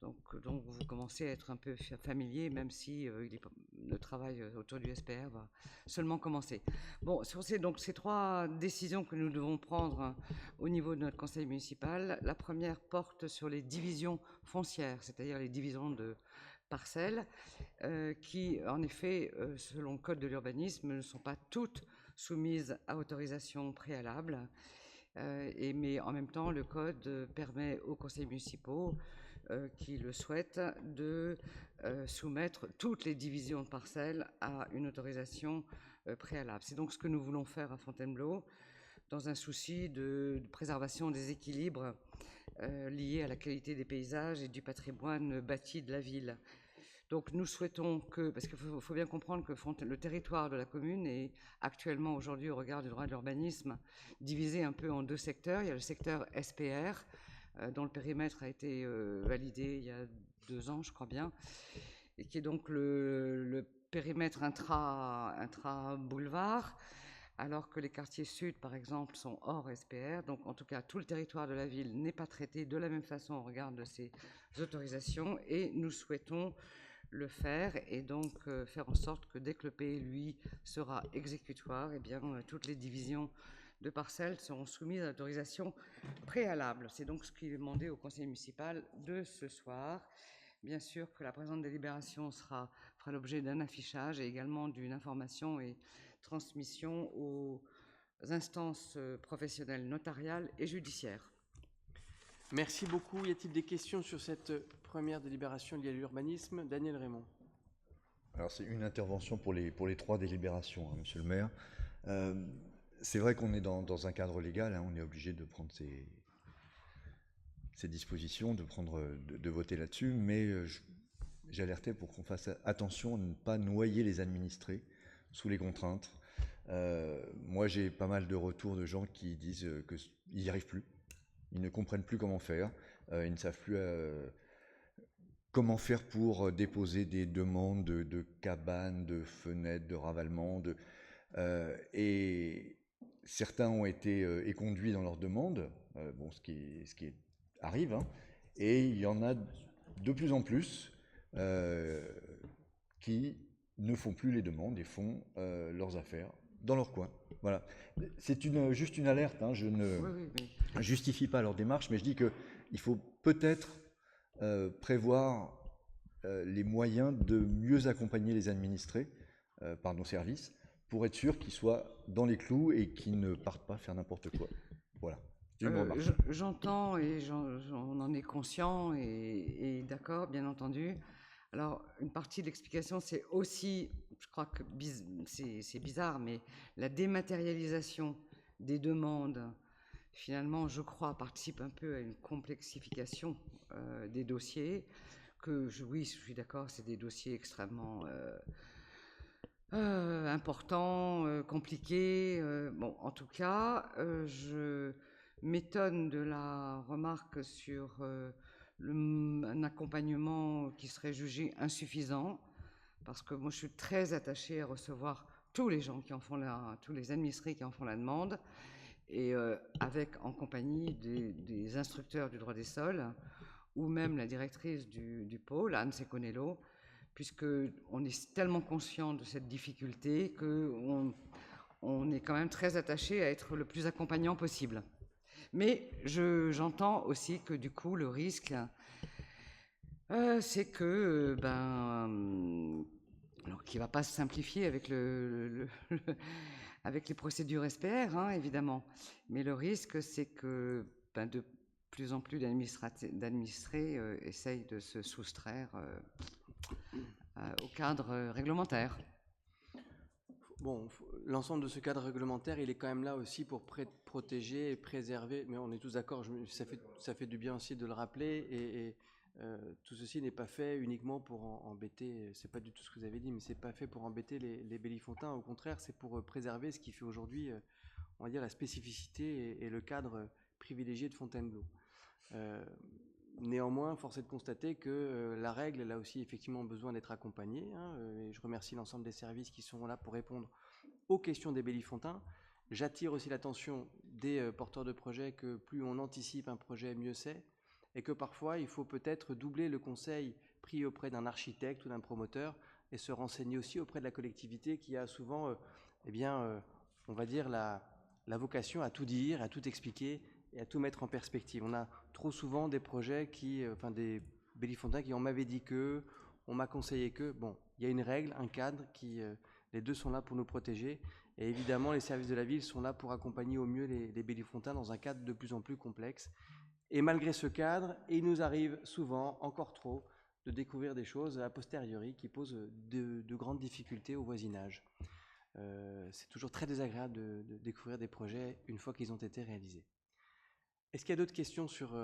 dont vous commencez à être un peu familier, même si le travail autour du SPR va seulement commencer. Bon, sur ces 3 décisions que nous devons prendre au niveau de notre conseil municipal, la première porte sur les divisions foncières, c'est-à-dire les divisions de parcelles, qui, en effet, selon le code de l'urbanisme, ne sont pas toutes soumises à autorisation préalable. Mais en même temps, le code permet aux conseils municipaux qui le souhaitent de soumettre toutes les divisions de parcelles à une autorisation préalable. C'est donc ce que nous voulons faire à Fontainebleau, dans un souci de préservation des équilibres liés à la qualité des paysages et du patrimoine bâti de la ville. Donc nous souhaitons que, parce qu'il faut bien comprendre que le territoire de la commune est actuellement aujourd'hui au regard du droit de l'urbanisme divisé un peu en deux secteurs. Il y a le secteur SPR, dont le périmètre a été validé il y a 2 ans, je crois bien, et qui est donc le périmètre intra-boulevard, alors que les quartiers sud, par exemple, sont hors SPR. Donc, en tout cas, tout le territoire de la ville n'est pas traité de la même façon au regard de ces autorisations, et nous souhaitons le faire, et donc faire en sorte que dès que le PLUI sera exécutoire, eh bien, toutes les divisions de parcelles seront soumises à l'autorisation préalable. C'est donc ce qui est demandé au conseil municipal de ce soir. Bien sûr que la présente délibération fera l'objet d'un affichage et également d'une information et transmission aux instances professionnelles notariales et judiciaires. Merci beaucoup. Y a-t-il des questions sur cette première délibération liée à l'urbanisme? Daniel Raymond. Alors c'est une intervention pour les 3 délibérations, hein, monsieur le maire. C'est vrai qu'on est dans un cadre légal, hein, on est obligé de prendre ces dispositions, de voter là-dessus, mais j'alertais pour qu'on fasse attention à ne pas noyer les administrés sous les contraintes. Moi, j'ai pas mal de retours de gens qui disent qu'ils n'y arrivent plus, ils ne comprennent plus comment faire, ils ne savent plus comment faire pour déposer des demandes de cabanes, de fenêtres, de ravalement, et certains ont été éconduits dans leurs demandes, bon, ce qui arrive, hein, et il y en a de plus en plus qui ne font plus les demandes et font leurs affaires dans leur coin. Voilà. C'est juste une alerte, hein, je ne justifie pas leur démarche, mais je dis qu'il faut peut-être prévoir les moyens de mieux accompagner les administrés par nos services pour être sûr qu'ils soient dans les clous et qu'ils ne partent pas faire n'importe quoi. Voilà. J'entends et on en est conscient et d'accord, bien entendu. Alors, une partie de l'explication, c'est aussi, je crois que c'est bizarre, mais la dématérialisation des demandes, finalement, je crois, participe un peu à une complexification des dossiers. Oui, je suis d'accord, c'est des dossiers extrêmement importants, compliqués. Bon, en tout cas, je m'étonne de la remarque sur un accompagnement qui serait jugé insuffisant, parce que moi je suis très attachée à recevoir tous les gens qui en font tous les administrés qui en font la demande, et en compagnie des instructeurs du droit des sols, ou même la directrice du pôle, Anne Seconello, puisqu'on est tellement conscient de cette difficulté qu'on est quand même très attaché à être le plus accompagnant possible. Mais j'entends aussi que du coup, le risque, c'est que, alors qu'il ne va pas se simplifier avec avec les procédures SPR, hein, évidemment. Mais le risque, c'est que de plus en plus d'administrés essayent de se soustraire au cadre réglementaire. Bon, l'ensemble de ce cadre réglementaire, il est quand même là aussi pour protéger et préserver, mais on est tous d'accord, ça fait du bien aussi de le rappeler, et tout ceci n'est pas fait uniquement pour embêter, c'est pas du tout ce que vous avez dit, mais c'est pas fait pour embêter les Bellifontins, au contraire, c'est pour préserver ce qui fait aujourd'hui, on va dire, la spécificité et le cadre privilégié de Fontainebleau. Néanmoins, force est de constater que la règle, elle a aussi effectivement besoin d'être accompagnée, hein, et je remercie l'ensemble des services qui sont là pour répondre aux questions des Bellifontins. J'attire aussi l'attention des porteurs de projets que plus on anticipe un projet, mieux c'est, et que parfois il faut peut-être doubler le conseil pris auprès d'un architecte ou d'un promoteur et se renseigner aussi auprès de la collectivité qui a souvent, on va dire, la vocation à tout dire, à tout expliquer et à tout mettre en perspective. On a trop souvent des projets des Bellifontins qui on m'avait dit que, on m'a conseillé que, bon, il y a une règle, un cadre les deux sont là pour nous protéger, et évidemment les services de la ville sont là pour accompagner au mieux les Bellifontins dans un cadre de plus en plus complexe. Et malgré ce cadre, il nous arrive souvent, encore trop, de découvrir des choses a posteriori qui posent de grandes difficultés au voisinage. C'est toujours très désagréable de découvrir des projets une fois qu'ils ont été réalisés. Est-ce qu'il y a d'autres questions sur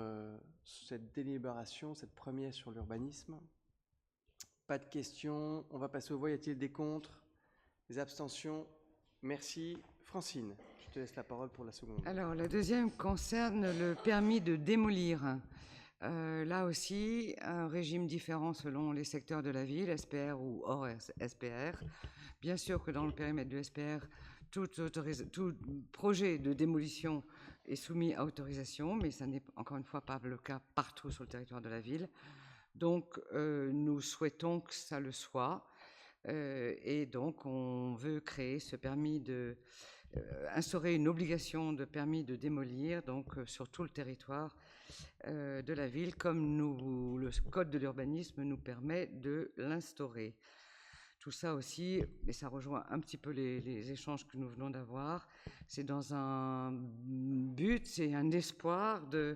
cette délibération, cette première sur l'urbanisme? Pas de questions. On va passer au vote. Y a-t-il des contre? Des abstentions? Merci. Francine, je te laisse la parole pour la seconde. Alors, la deuxième concerne le permis de démolir. Là aussi, un régime différent selon les secteurs de la ville, SPR ou hors SPR. Bien sûr que dans le périmètre du SPR, tout projet de démolition est soumis à autorisation, mais ça n'est encore une fois pas le cas partout sur le territoire de la ville. Donc, nous souhaitons que ça le soit. Et donc, on veut créer ce permis instaurer une obligation de permis de démolir, donc sur tout le territoire de la ville, comme le Code de l'urbanisme nous permet de l'instaurer. Tout ça aussi, et ça rejoint un petit peu les échanges que nous venons d'avoir, c'est dans un but, c'est un espoir de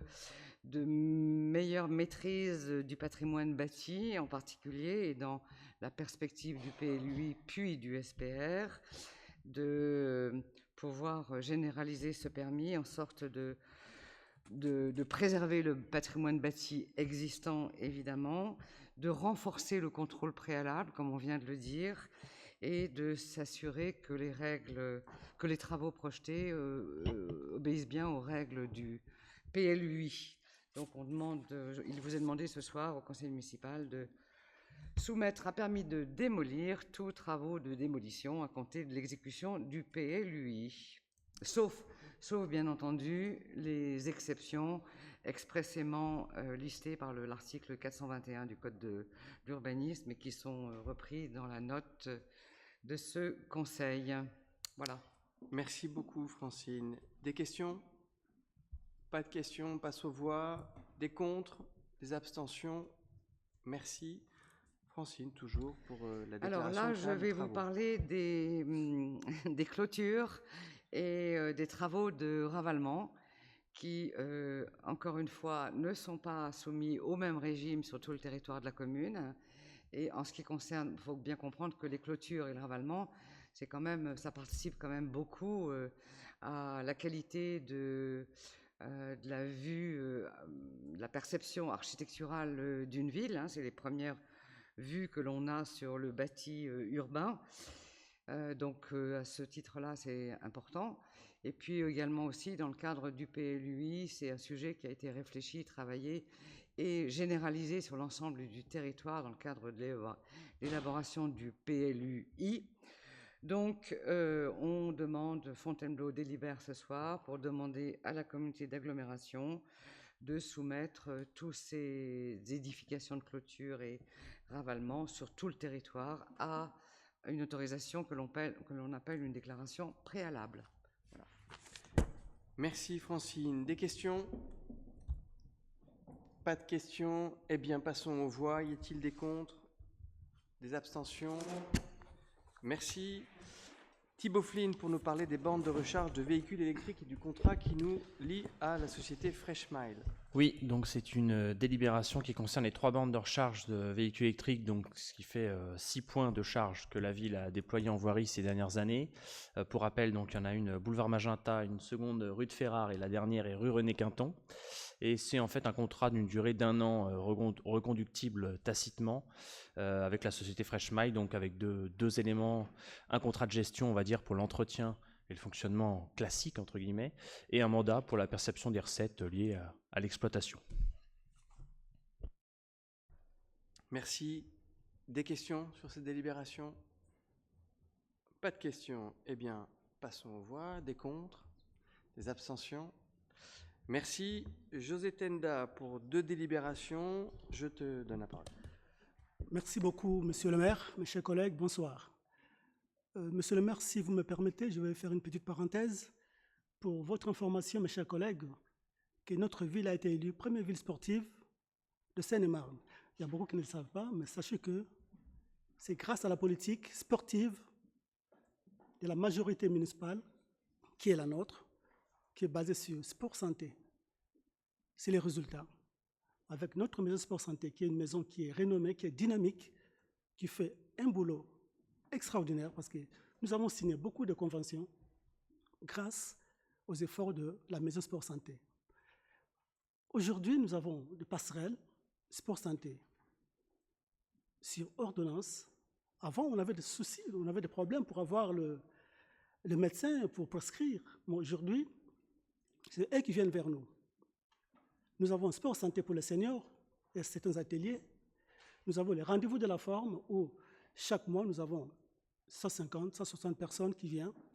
meilleure maîtrise du patrimoine bâti en particulier, et dans la perspective du PLUI puis du SPR, de pouvoir généraliser ce permis en sorte de préserver le patrimoine bâti existant, évidemment, de renforcer le contrôle préalable, comme on vient de le dire, et de s'assurer que les travaux projetés obéissent bien aux règles du PLUI. Donc il vous est demandé ce soir au conseil municipal de soumettre à permis de démolir tous travaux de démolition à compter de l'exécution du PLUI, sauf bien entendu les exceptions expressément listées par l'article 421 du Code de l'urbanisme et qui sont repris dans la note de ce conseil. Voilà. Merci beaucoup, Francine. Des questions? Pas de questions, on passe aux voix. Des contre? Des abstentions? Merci. Francine, toujours pour la déclaration. Alors là, je vais vous parler des clôtures et des travaux de ravalement qui, encore une fois, ne sont pas soumis au même régime sur tout le territoire de la commune. Et en ce qui concerne, il faut bien comprendre que les clôtures et le ravalement, ça participe quand même beaucoup à la qualité de la vue, de la perception architecturale d'une ville. C'est les premières vues que l'on a sur le bâti urbain. Donc, à ce titre-là, c'est important. Et puis également aussi, dans le cadre du PLUI, c'est un sujet qui a été réfléchi, travaillé et généralisé sur l'ensemble du territoire dans le cadre de l'élaboration du PLUI. Donc, on demande, Fontainebleau délibère ce soir pour demander à la communauté d'agglomération de soumettre toutes ces édifications de clôture et ravalement sur tout le territoire à une autorisation que l'on appelle une déclaration préalable. Voilà. Merci Francine. Des questions? Pas de questions. Eh bien, passons aux voix. Y a-t-il des contre? Des abstentions? Merci. Thibaut Flynn pour nous parler des bornes de recharge de véhicules électriques et du contrat qui nous lie à la société Freshmile. Oui, donc c'est une délibération qui concerne les 3 bornes de recharge de véhicules électriques, donc ce qui fait 6 points de charge que la ville a déployés en voirie ces dernières années. Pour rappel, donc il y en a une boulevard Magenta, une seconde rue de Ferrare et la dernière est rue René Quinton. Et c'est en fait un contrat d'une durée d'1 an reconductible tacitement avec la société Freshmile, donc avec deux éléments, un contrat de gestion, on va dire, pour l'entretien et le fonctionnement classique, entre guillemets, et un mandat pour la perception des recettes liées à l'exploitation. Merci. Des questions sur cette délibération? Pas de questions. Eh bien, passons aux voix. Des contre? Des abstentions? Merci. José Tenda, pour 2 délibérations, je te donne la parole. Merci beaucoup, Monsieur le maire. Mes chers collègues, bonsoir. Monsieur le maire, si vous me permettez, je vais faire une petite parenthèse. Pour votre information, mes chers collègues, que notre ville a été élue première ville sportive de Seine-et-Marne. Il y a beaucoup qui ne le savent pas, mais sachez que c'est grâce à la politique sportive de la majorité municipale, qui est la nôtre, qui est basée sur sport santé. c'est les résultats. Avec notre maison Sport Santé, qui est une maison qui est renommée, qui est dynamique, qui fait un boulot extraordinaire, parce que nous avons signé beaucoup de conventions grâce aux efforts de la maison Sport Santé. Aujourd'hui, nous avons des passerelles Sport Santé sur ordonnance. Avant, on avait des soucis, on avait des problèmes pour avoir le médecin pour prescrire. Mais aujourd'hui, c'est eux qui viennent vers nous. Nous avons un Sport Santé pour les seniors et certains ateliers. Nous avons les rendez-vous de la forme où chaque mois, nous avons 150, 160 personnes qui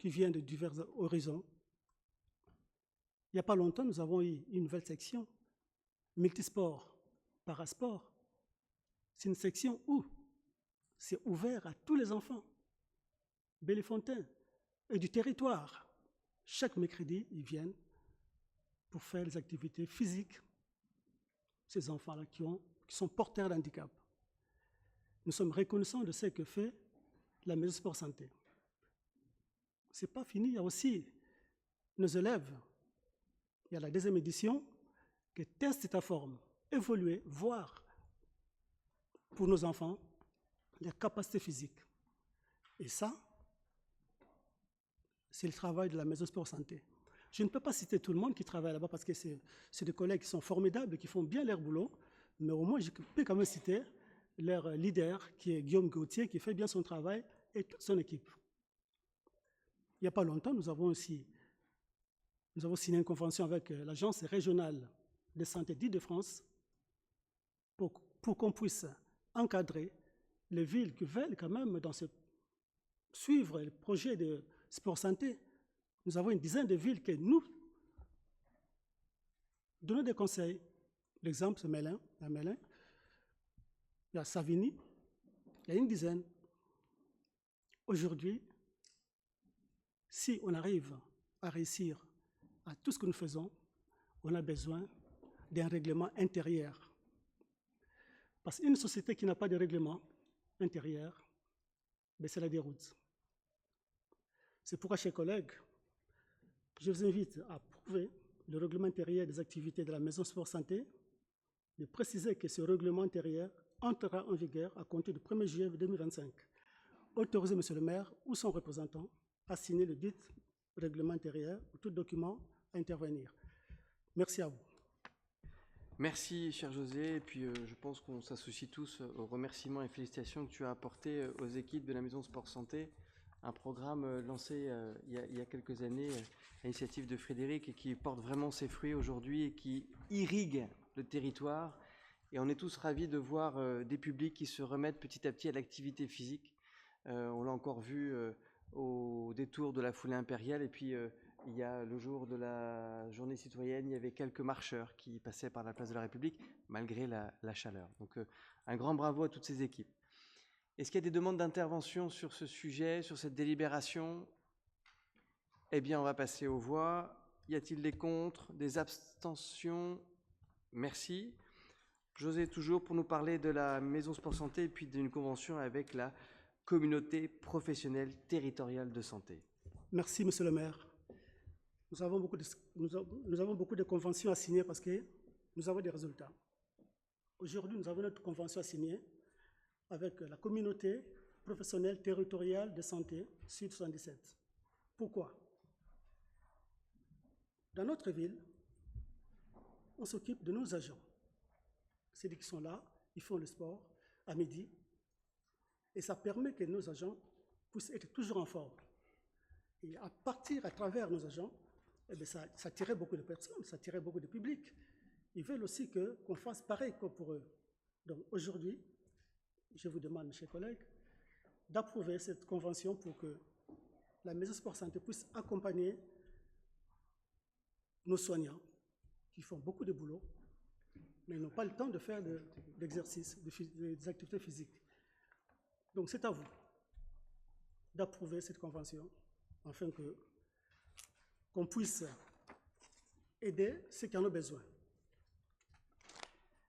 viennent de divers horizons. Il n'y a pas longtemps, nous avons eu une nouvelle section, multisport, parasport. C'est une section où c'est ouvert à tous les enfants, Bellefontaine et du territoire. Chaque mercredi, ils viennent pour faire les activités physiques, ces enfants-là qui sont porteurs d'handicap. Nous sommes reconnaissants de ce que fait la maison Sport Santé. Ce n'est pas fini, il y a aussi nos élèves. Il y a la deuxième édition qui teste ta forme, évoluer, voir pour nos enfants les capacités physiques. Et ça, c'est le travail de la maison Sport Santé. Je ne peux pas citer tout le monde qui travaille là-bas parce que c'est des collègues qui sont formidables et qui font bien leur boulot, mais au moins je peux quand même citer leur leader qui est Guillaume Gauthier qui fait bien son travail et toute son équipe. Il n'y a pas longtemps, nous avons signé une convention avec l'Agence régionale de santé d'Île-de-France pour qu'on puisse encadrer les villes qui veulent quand même suivre le projet de Sport Santé. Nous avons une dizaine de villes qui nous donnent des conseils. L'exemple, c'est Mélin. Il y a Savigny, il y a une dizaine. Aujourd'hui, si on arrive à réussir à tout ce que nous faisons, on a besoin d'un règlement intérieur. Parce qu'une société qui n'a pas de règlement intérieur, c'est la déroute. C'est pourquoi, chers collègues, je vous invite à approuver le règlement intérieur des activités de la Maison Sport Santé, de préciser que ce règlement intérieur entrera en vigueur à compter du 1er juillet 2025. Autorisez, Monsieur le maire ou son représentant à signer le dit règlement intérieur ou tout document à intervenir. Merci à vous. Merci, cher José. Et puis, je pense qu'on s'associe tous aux remerciements et félicitations que tu as apportés aux équipes de la Maison Sport Santé. Un programme lancé il y a quelques années à l'initiative de Frédéric et qui porte vraiment ses fruits aujourd'hui et qui irrigue le territoire. Et on est tous ravis de voir des publics qui se remettent petit à petit à l'activité physique. On l'a encore vu au détour de la foulée impériale. Et puis, il y a le jour de la journée citoyenne, il y avait quelques marcheurs qui passaient par la place de la République, malgré la chaleur. Donc, un grand bravo à toutes ces équipes. Est-ce qu'il y a des demandes d'intervention sur ce sujet, sur cette délibération? Eh bien, on va passer aux voix. Y a-t-il des contre, des abstentions? Merci. José, toujours pour nous parler de la Maison Sport Santé et puis d'une convention avec la communauté professionnelle territoriale de santé. Merci, Monsieur le maire. Nous avons beaucoup de conventions à signer parce que nous avons des résultats. Aujourd'hui, nous avons notre convention à signer avec la communauté professionnelle territoriale de santé Sud 77. Pourquoi? Dans notre ville, on s'occupe de nos agents. C'est-à-dire qu'ils sont là, ils font le sport à midi, et ça permet que nos agents puissent être toujours en forme. Et à travers nos agents, eh bien, ça attirait beaucoup de personnes, ça attirait beaucoup de public. Ils veulent aussi qu'on fasse pareil que pour eux. Donc aujourd'hui, je vous demande, mes chers collègues, d'approuver cette convention pour que la Maison Sport Santé puisse accompagner nos soignants qui font beaucoup de boulot, mais ils n'ont pas le temps de faire d'exercice, des activités physiques. Donc c'est à vous d'approuver cette convention afin qu'on puisse aider ceux qui en ont besoin.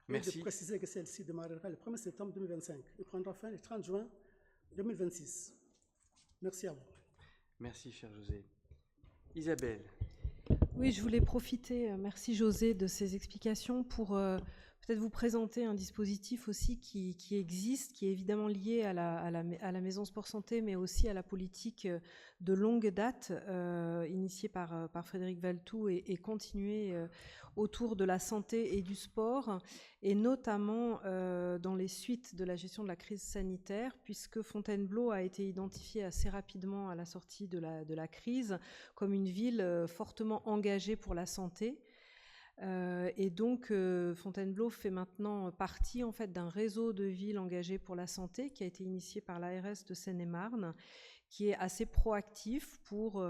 Merci. Et de préciser que celle-ci démarrera le 1er septembre 2025 et prendra fin le 30 juin 2026. Merci à vous. Merci, cher José. Isabelle. Oui, je voulais profiter, merci José, de ces explications pour peut-être vous présenter un dispositif aussi qui existe, qui est évidemment lié à la Maison Sport Santé, mais aussi à la politique de longue date, initiée par Frédéric Valtou et continuée autour de la santé et du sport, et notamment dans les suites de la gestion de la crise sanitaire, puisque Fontainebleau a été identifié assez rapidement à la sortie de la crise comme une ville fortement engagée pour la santé. Et donc, Fontainebleau fait maintenant partie en fait d'un réseau de villes engagées pour la santé qui a été initié par l'ARS de Seine-et-Marne, qui est assez proactif pour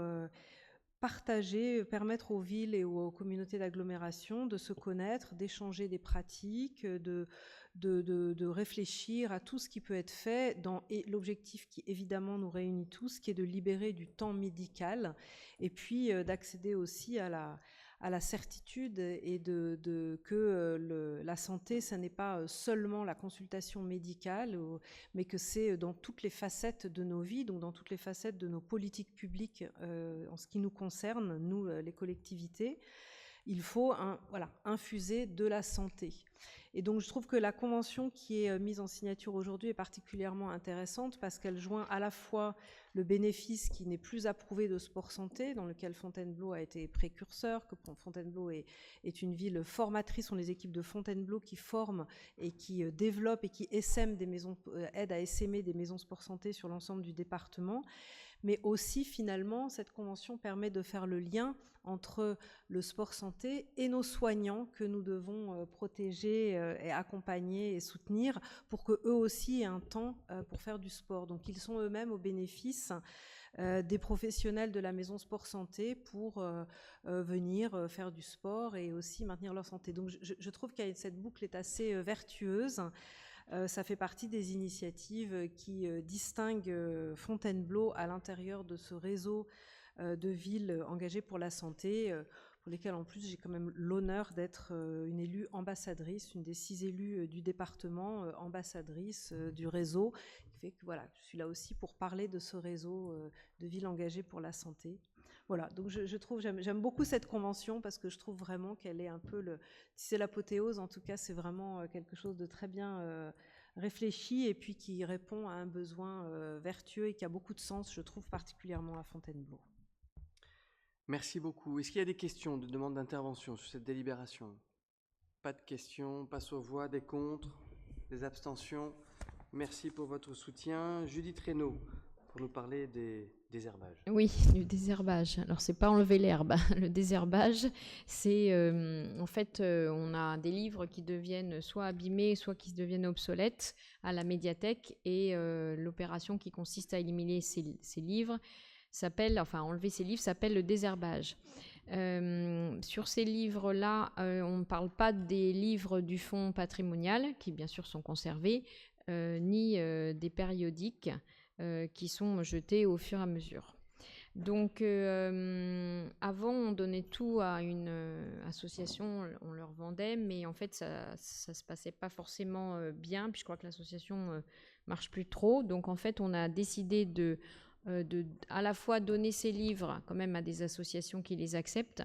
partager, permettre aux villes et aux communautés d'agglomération de se connaître, d'échanger des pratiques, de réfléchir à tout ce qui peut être fait et l'objectif qui évidemment nous réunit tous, qui est de libérer du temps médical et puis d'accéder aussi à la certitude et que la santé, ce n'est pas seulement la consultation médicale, mais que c'est dans toutes les facettes de nos vies, donc dans toutes les facettes de nos politiques publiques en ce qui nous concerne, nous, les collectivités. Il faut infuser de la santé. Et donc je trouve que la convention qui est mise en signature aujourd'hui est particulièrement intéressante parce qu'elle joint à la fois le bénéfice qui n'est plus approuvé de sport santé, dans lequel Fontainebleau a été précurseur, que Fontainebleau est une ville formatrice, sont les équipes de Fontainebleau qui forment et qui développent et qui aident à essaimer des maisons sport santé sur l'ensemble du département. Mais aussi, finalement, cette convention permet de faire le lien entre le sport santé et nos soignants que nous devons protéger et accompagner et soutenir pour qu'eux aussi aient un temps pour faire du sport. Donc, ils sont eux-mêmes au bénéfice des professionnels de la maison sport santé pour venir faire du sport et aussi maintenir leur santé. Donc, je trouve que cette boucle est assez vertueuse. Ça fait partie des initiatives qui distinguent Fontainebleau à l'intérieur de ce réseau de villes engagées pour la santé, pour lesquelles en plus j'ai quand même l'honneur d'être une élue ambassadrice, une des 6 élus du département, ambassadrice du réseau, qui fait que voilà, je suis là aussi pour parler de ce réseau de villes engagées pour la santé. Voilà, donc je trouve, j'aime beaucoup cette convention parce que je trouve vraiment qu'elle est un peu si c'est l'apothéose, en tout cas c'est vraiment quelque chose de très bien réfléchi et puis qui répond à un besoin vertueux et qui a beaucoup de sens, je trouve, particulièrement à Fontainebleau. Merci beaucoup. Est-ce qu'il y a des questions, de demandes d'intervention sur cette délibération? Pas de questions, passe aux voix, des contre, des abstentions. Merci pour votre soutien. Judith Reynaud, pour nous parler des désherbages. Oui, du désherbage. Alors, c'est pas enlever l'herbe. Le désherbage, c'est en fait, on a des livres qui deviennent soit abîmés, soit qui deviennent obsolètes à la médiathèque. Et l'opération qui consiste à éliminer ces livres enlever ces livres s'appelle le désherbage. Sur ces livres-là, on ne parle pas des livres du fonds patrimonial, qui bien sûr sont conservés, ni des périodiques qui sont jetés au fur et à mesure. Donc, avant, on donnait tout à une association, on leur vendait, mais en fait, ça se passait pas forcément bien, puis je crois que l'association marche plus trop. Donc, en fait, on a décidé de à la fois donner ces livres quand même à des associations qui les acceptent,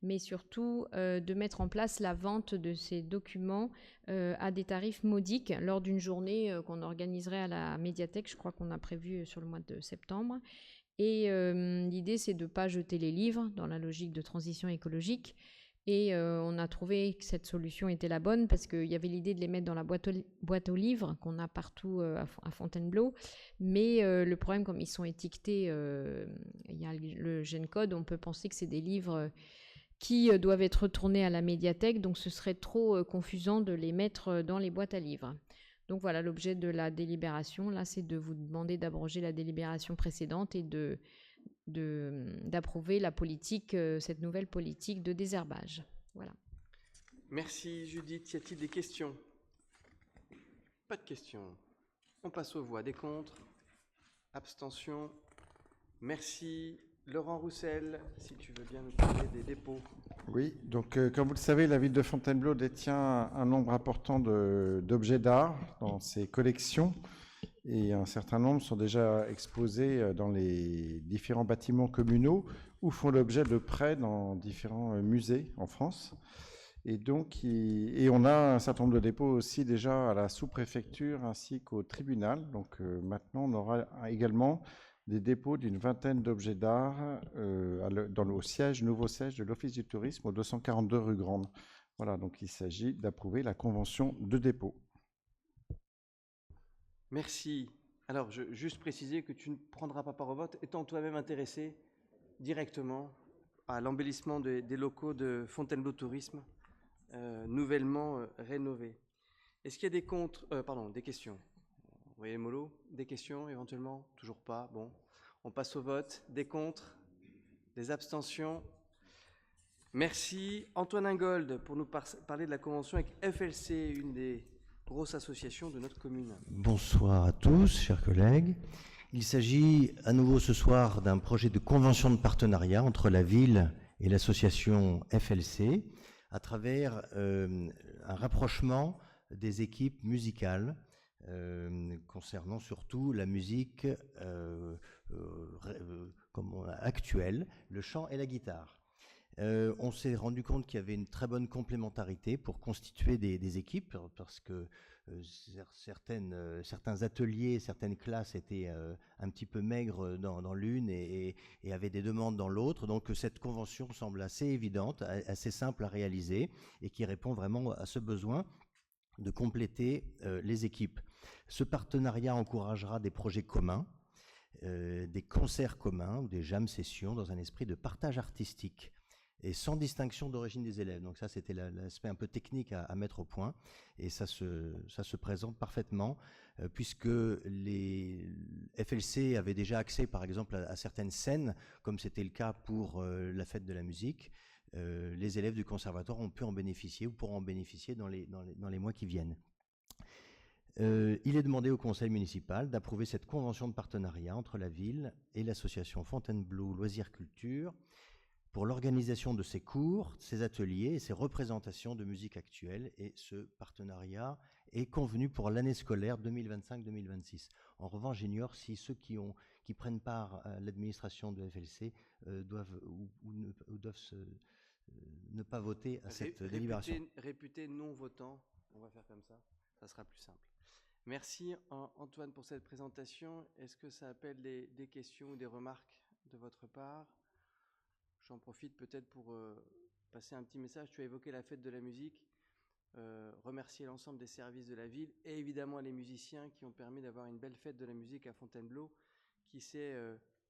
mais surtout de mettre en place la vente de ces documents à des tarifs modiques lors d'une journée qu'on organiserait à la médiathèque, je crois qu'on a prévu sur le mois de septembre. Et l'idée, c'est de ne pas jeter les livres dans la logique de transition écologique. Et on a trouvé que cette solution était la bonne parce qu'il y avait l'idée de les mettre dans la boîte aux livres qu'on a partout à Fontainebleau. Mais le problème, comme ils sont étiquetés, il y a le Gencode, on peut penser que c'est des livres qui doivent être retournés à la médiathèque. Donc ce serait trop confusant de les mettre dans les boîtes à livres. Donc voilà, l'objet de la délibération, là, c'est de vous demander d'abroger la délibération précédente et d'approuver la politique, cette nouvelle politique de désherbage. Voilà. Merci Judith. Y a-t-il des questions? Pas de questions. On passe aux voix. Des contre? Abstention? Merci. Laurent Roussel, si tu veux bien nous parler des dépôts. Oui, donc comme vous le savez, la ville de Fontainebleau détient un nombre important d'objets d'art dans ses collections. et un certain nombre sont déjà exposés dans les différents bâtiments communaux ou font l'objet de prêts dans différents musées en France. Et donc, on a un certain nombre de dépôts aussi déjà à la sous-préfecture ainsi qu'au tribunal. Donc maintenant, on aura également des dépôts d'une vingtaine d'objets d'art dans le nouveau siège de l'Office du tourisme au 242 rue Grande. Voilà, donc il s'agit d'approuver la convention de dépôt. Merci. Alors, juste préciser que tu ne prendras pas part au vote, étant toi-même intéressé directement à l'embellissement des locaux de Fontainebleau Tourisme, nouvellement rénovés. Est-ce qu'il y a des questions? Vous voyez mollo? Des questions éventuellement? Toujours pas. Bon, on passe au vote. Des contre? Des abstentions? Merci. Antoine Ingold pour nous parler de la convention avec FLC, une des grosses associations de notre commune. Bonsoir à tous, chers collègues. Il s'agit à nouveau ce soir d'un projet de convention de partenariat entre la ville et l'association FLC à travers un rapprochement des équipes musicales concernant surtout la musique actuelle, le chant et la guitare. On s'est rendu compte qu'il y avait une très bonne complémentarité pour constituer des équipes, parce que certains ateliers, certaines classes étaient un petit peu maigres dans l'une et avaient des demandes dans l'autre. Donc cette convention semble assez évidente, assez simple à réaliser et qui répond vraiment à ce besoin de compléter les équipes. Ce partenariat encouragera des projets communs, des concerts communs ou des jam sessions dans un esprit de partage artistique et sans distinction d'origine des élèves. Donc ça, c'était l'aspect un peu technique à mettre au point, et ça se présente parfaitement, puisque les FLC avaient déjà accès, par exemple, à certaines scènes, comme c'était le cas pour la fête de la musique. Les élèves du conservatoire ont pu en bénéficier ou pourront en bénéficier dans les mois qui viennent. Il est demandé au conseil municipal d'approuver cette convention de partenariat entre la ville et l'association Fontainebleau Loisirs Culture pour l'organisation de ces cours, ces ateliers et ces représentations de musique actuelle. Et ce partenariat est convenu pour l'année scolaire 2025-2026. En revanche, j'ignore si ceux qui prennent part à l'administration de FLC doivent ne pas voter à cette délibération. Réputés non votants, on va faire comme ça, ça sera plus simple. Merci Antoine pour cette présentation. Est-ce que ça appelle des questions ou des remarques de votre part? J'en profite peut-être pour passer un petit message. Tu as évoqué la fête de la musique, remercier l'ensemble des services de la ville et évidemment les musiciens qui ont permis d'avoir une belle fête de la musique à Fontainebleau qui s'est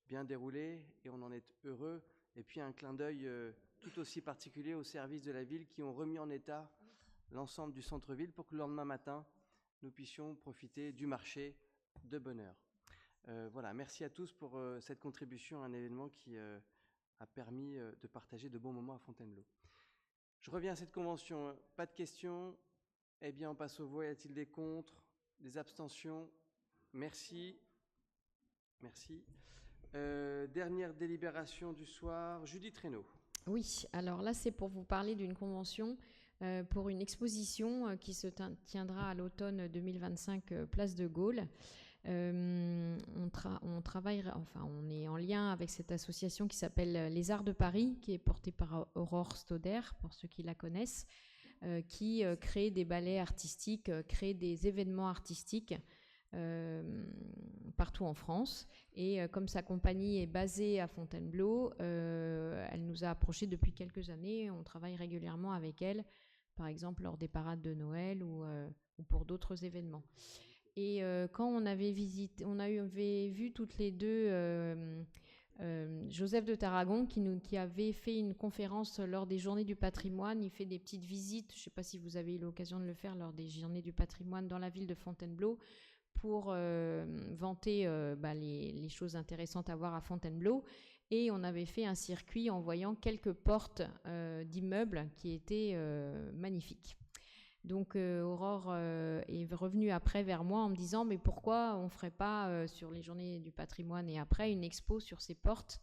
bien déroulée et on en est heureux. Et puis un clin d'œil tout aussi particulier aux services de la ville qui ont remis en état l'ensemble du centre-ville pour que le lendemain matin, nous puissions profiter du marché de bonne heure. Voilà, merci à tous pour cette contribution à un événement qui a permis de partager de bons moments à Fontainebleau. Je reviens à cette convention. Pas de questions? Eh bien, on passe au vote. Y a-t-il des contre? Des abstentions? Merci. Merci. Dernière délibération du soir. Judith Reynaud. Oui, alors là, c'est pour vous parler d'une convention pour une exposition qui se tiendra à l'automne 2025, Place de Gaulle. On est en lien avec cette association qui s'appelle Les Arts de Paris, qui est portée par Aurore Stoder, pour ceux qui la connaissent, qui crée des ballets artistiques, crée des événements artistiques partout en France. Et comme sa compagnie est basée à Fontainebleau, elle nous a approchés depuis quelques années. On travaille régulièrement avec elle, par exemple lors des parades de Noël ou pour d'autres événements. Et quand on avait vu toutes les deux Joseph de Tarragon qui avait fait une conférence lors des Journées du patrimoine. Il fait des petites visites, je ne sais pas si vous avez eu l'occasion de le faire lors des Journées du patrimoine dans la ville de Fontainebleau pour vanter les choses intéressantes à voir à Fontainebleau. Et on avait fait un circuit en voyant quelques portes d'immeubles qui étaient magnifiques. Donc Aurore est revenue après vers moi en me disant mais pourquoi on ne ferait pas sur les Journées du patrimoine et après une expo sur ces portes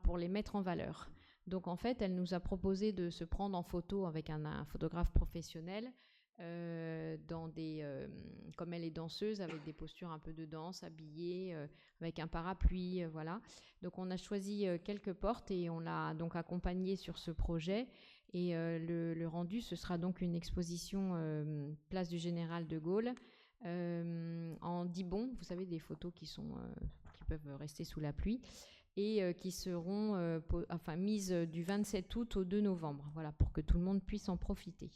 pour les mettre en valeur. Donc en fait elle nous a proposé de se prendre en photo avec un photographe professionnel comme elle est danseuse, avec des postures un peu de danse, habillée, avec un parapluie, voilà. Donc on a choisi quelques portes et on l'a donc accompagnée sur ce projet. Et le rendu, ce sera donc une exposition place du Général de Gaulle, en 10 bons, vous savez, des photos qui peuvent rester sous la pluie, et qui seront mises du 27 août au 2 novembre, voilà, pour que tout le monde puisse en profiter.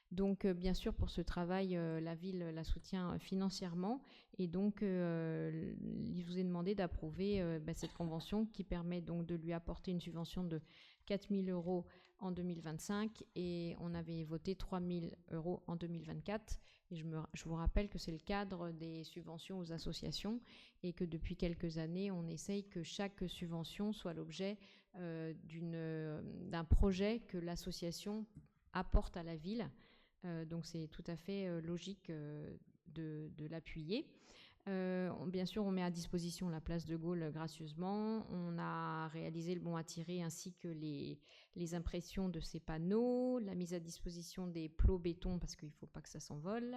Donc, bien sûr, pour ce travail, la ville la soutient financièrement, et donc, il vous est demandé d'approuver cette convention qui permet donc de lui apporter une subvention de 4 000 € en 2025, et on avait voté 3 000 € en 2024. Et je vous rappelle que c'est le cadre des subventions aux associations, et que depuis quelques années, on essaye que chaque subvention soit l'objet d'un projet que l'association apporte à la ville. Donc c'est tout à fait logique de l'appuyer. Bien sûr, on met à disposition la place de Gaulle gracieusement. On a réalisé le bon à tirer ainsi que les impressions de ces panneaux, la mise à disposition des plots béton parce qu'il ne faut pas que ça s'envole,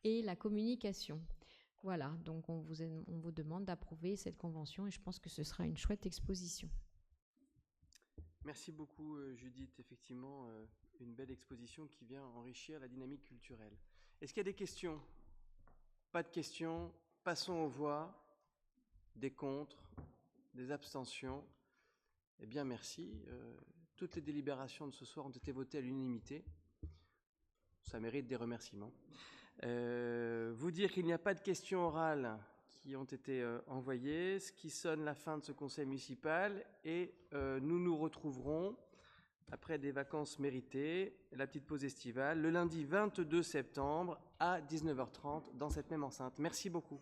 et la communication. Voilà, donc on vous demande d'approuver cette convention, et je pense que ce sera une chouette exposition. Merci beaucoup Judith, effectivement une belle exposition qui vient enrichir la dynamique culturelle. Est-ce qu'il y a des questions? Pas de questions, passons aux voix. Des contre, des abstentions. Eh bien merci, toutes les délibérations de ce soir ont été votées à l'unanimité. Ça mérite des remerciements. Vous dire qu'il n'y a pas de questions orales qui ont été envoyées, ce qui sonne la fin de ce conseil municipal, et nous nous retrouverons après des vacances méritées, la petite pause estivale, le lundi 22 septembre à 19h30 dans cette même enceinte. Merci beaucoup.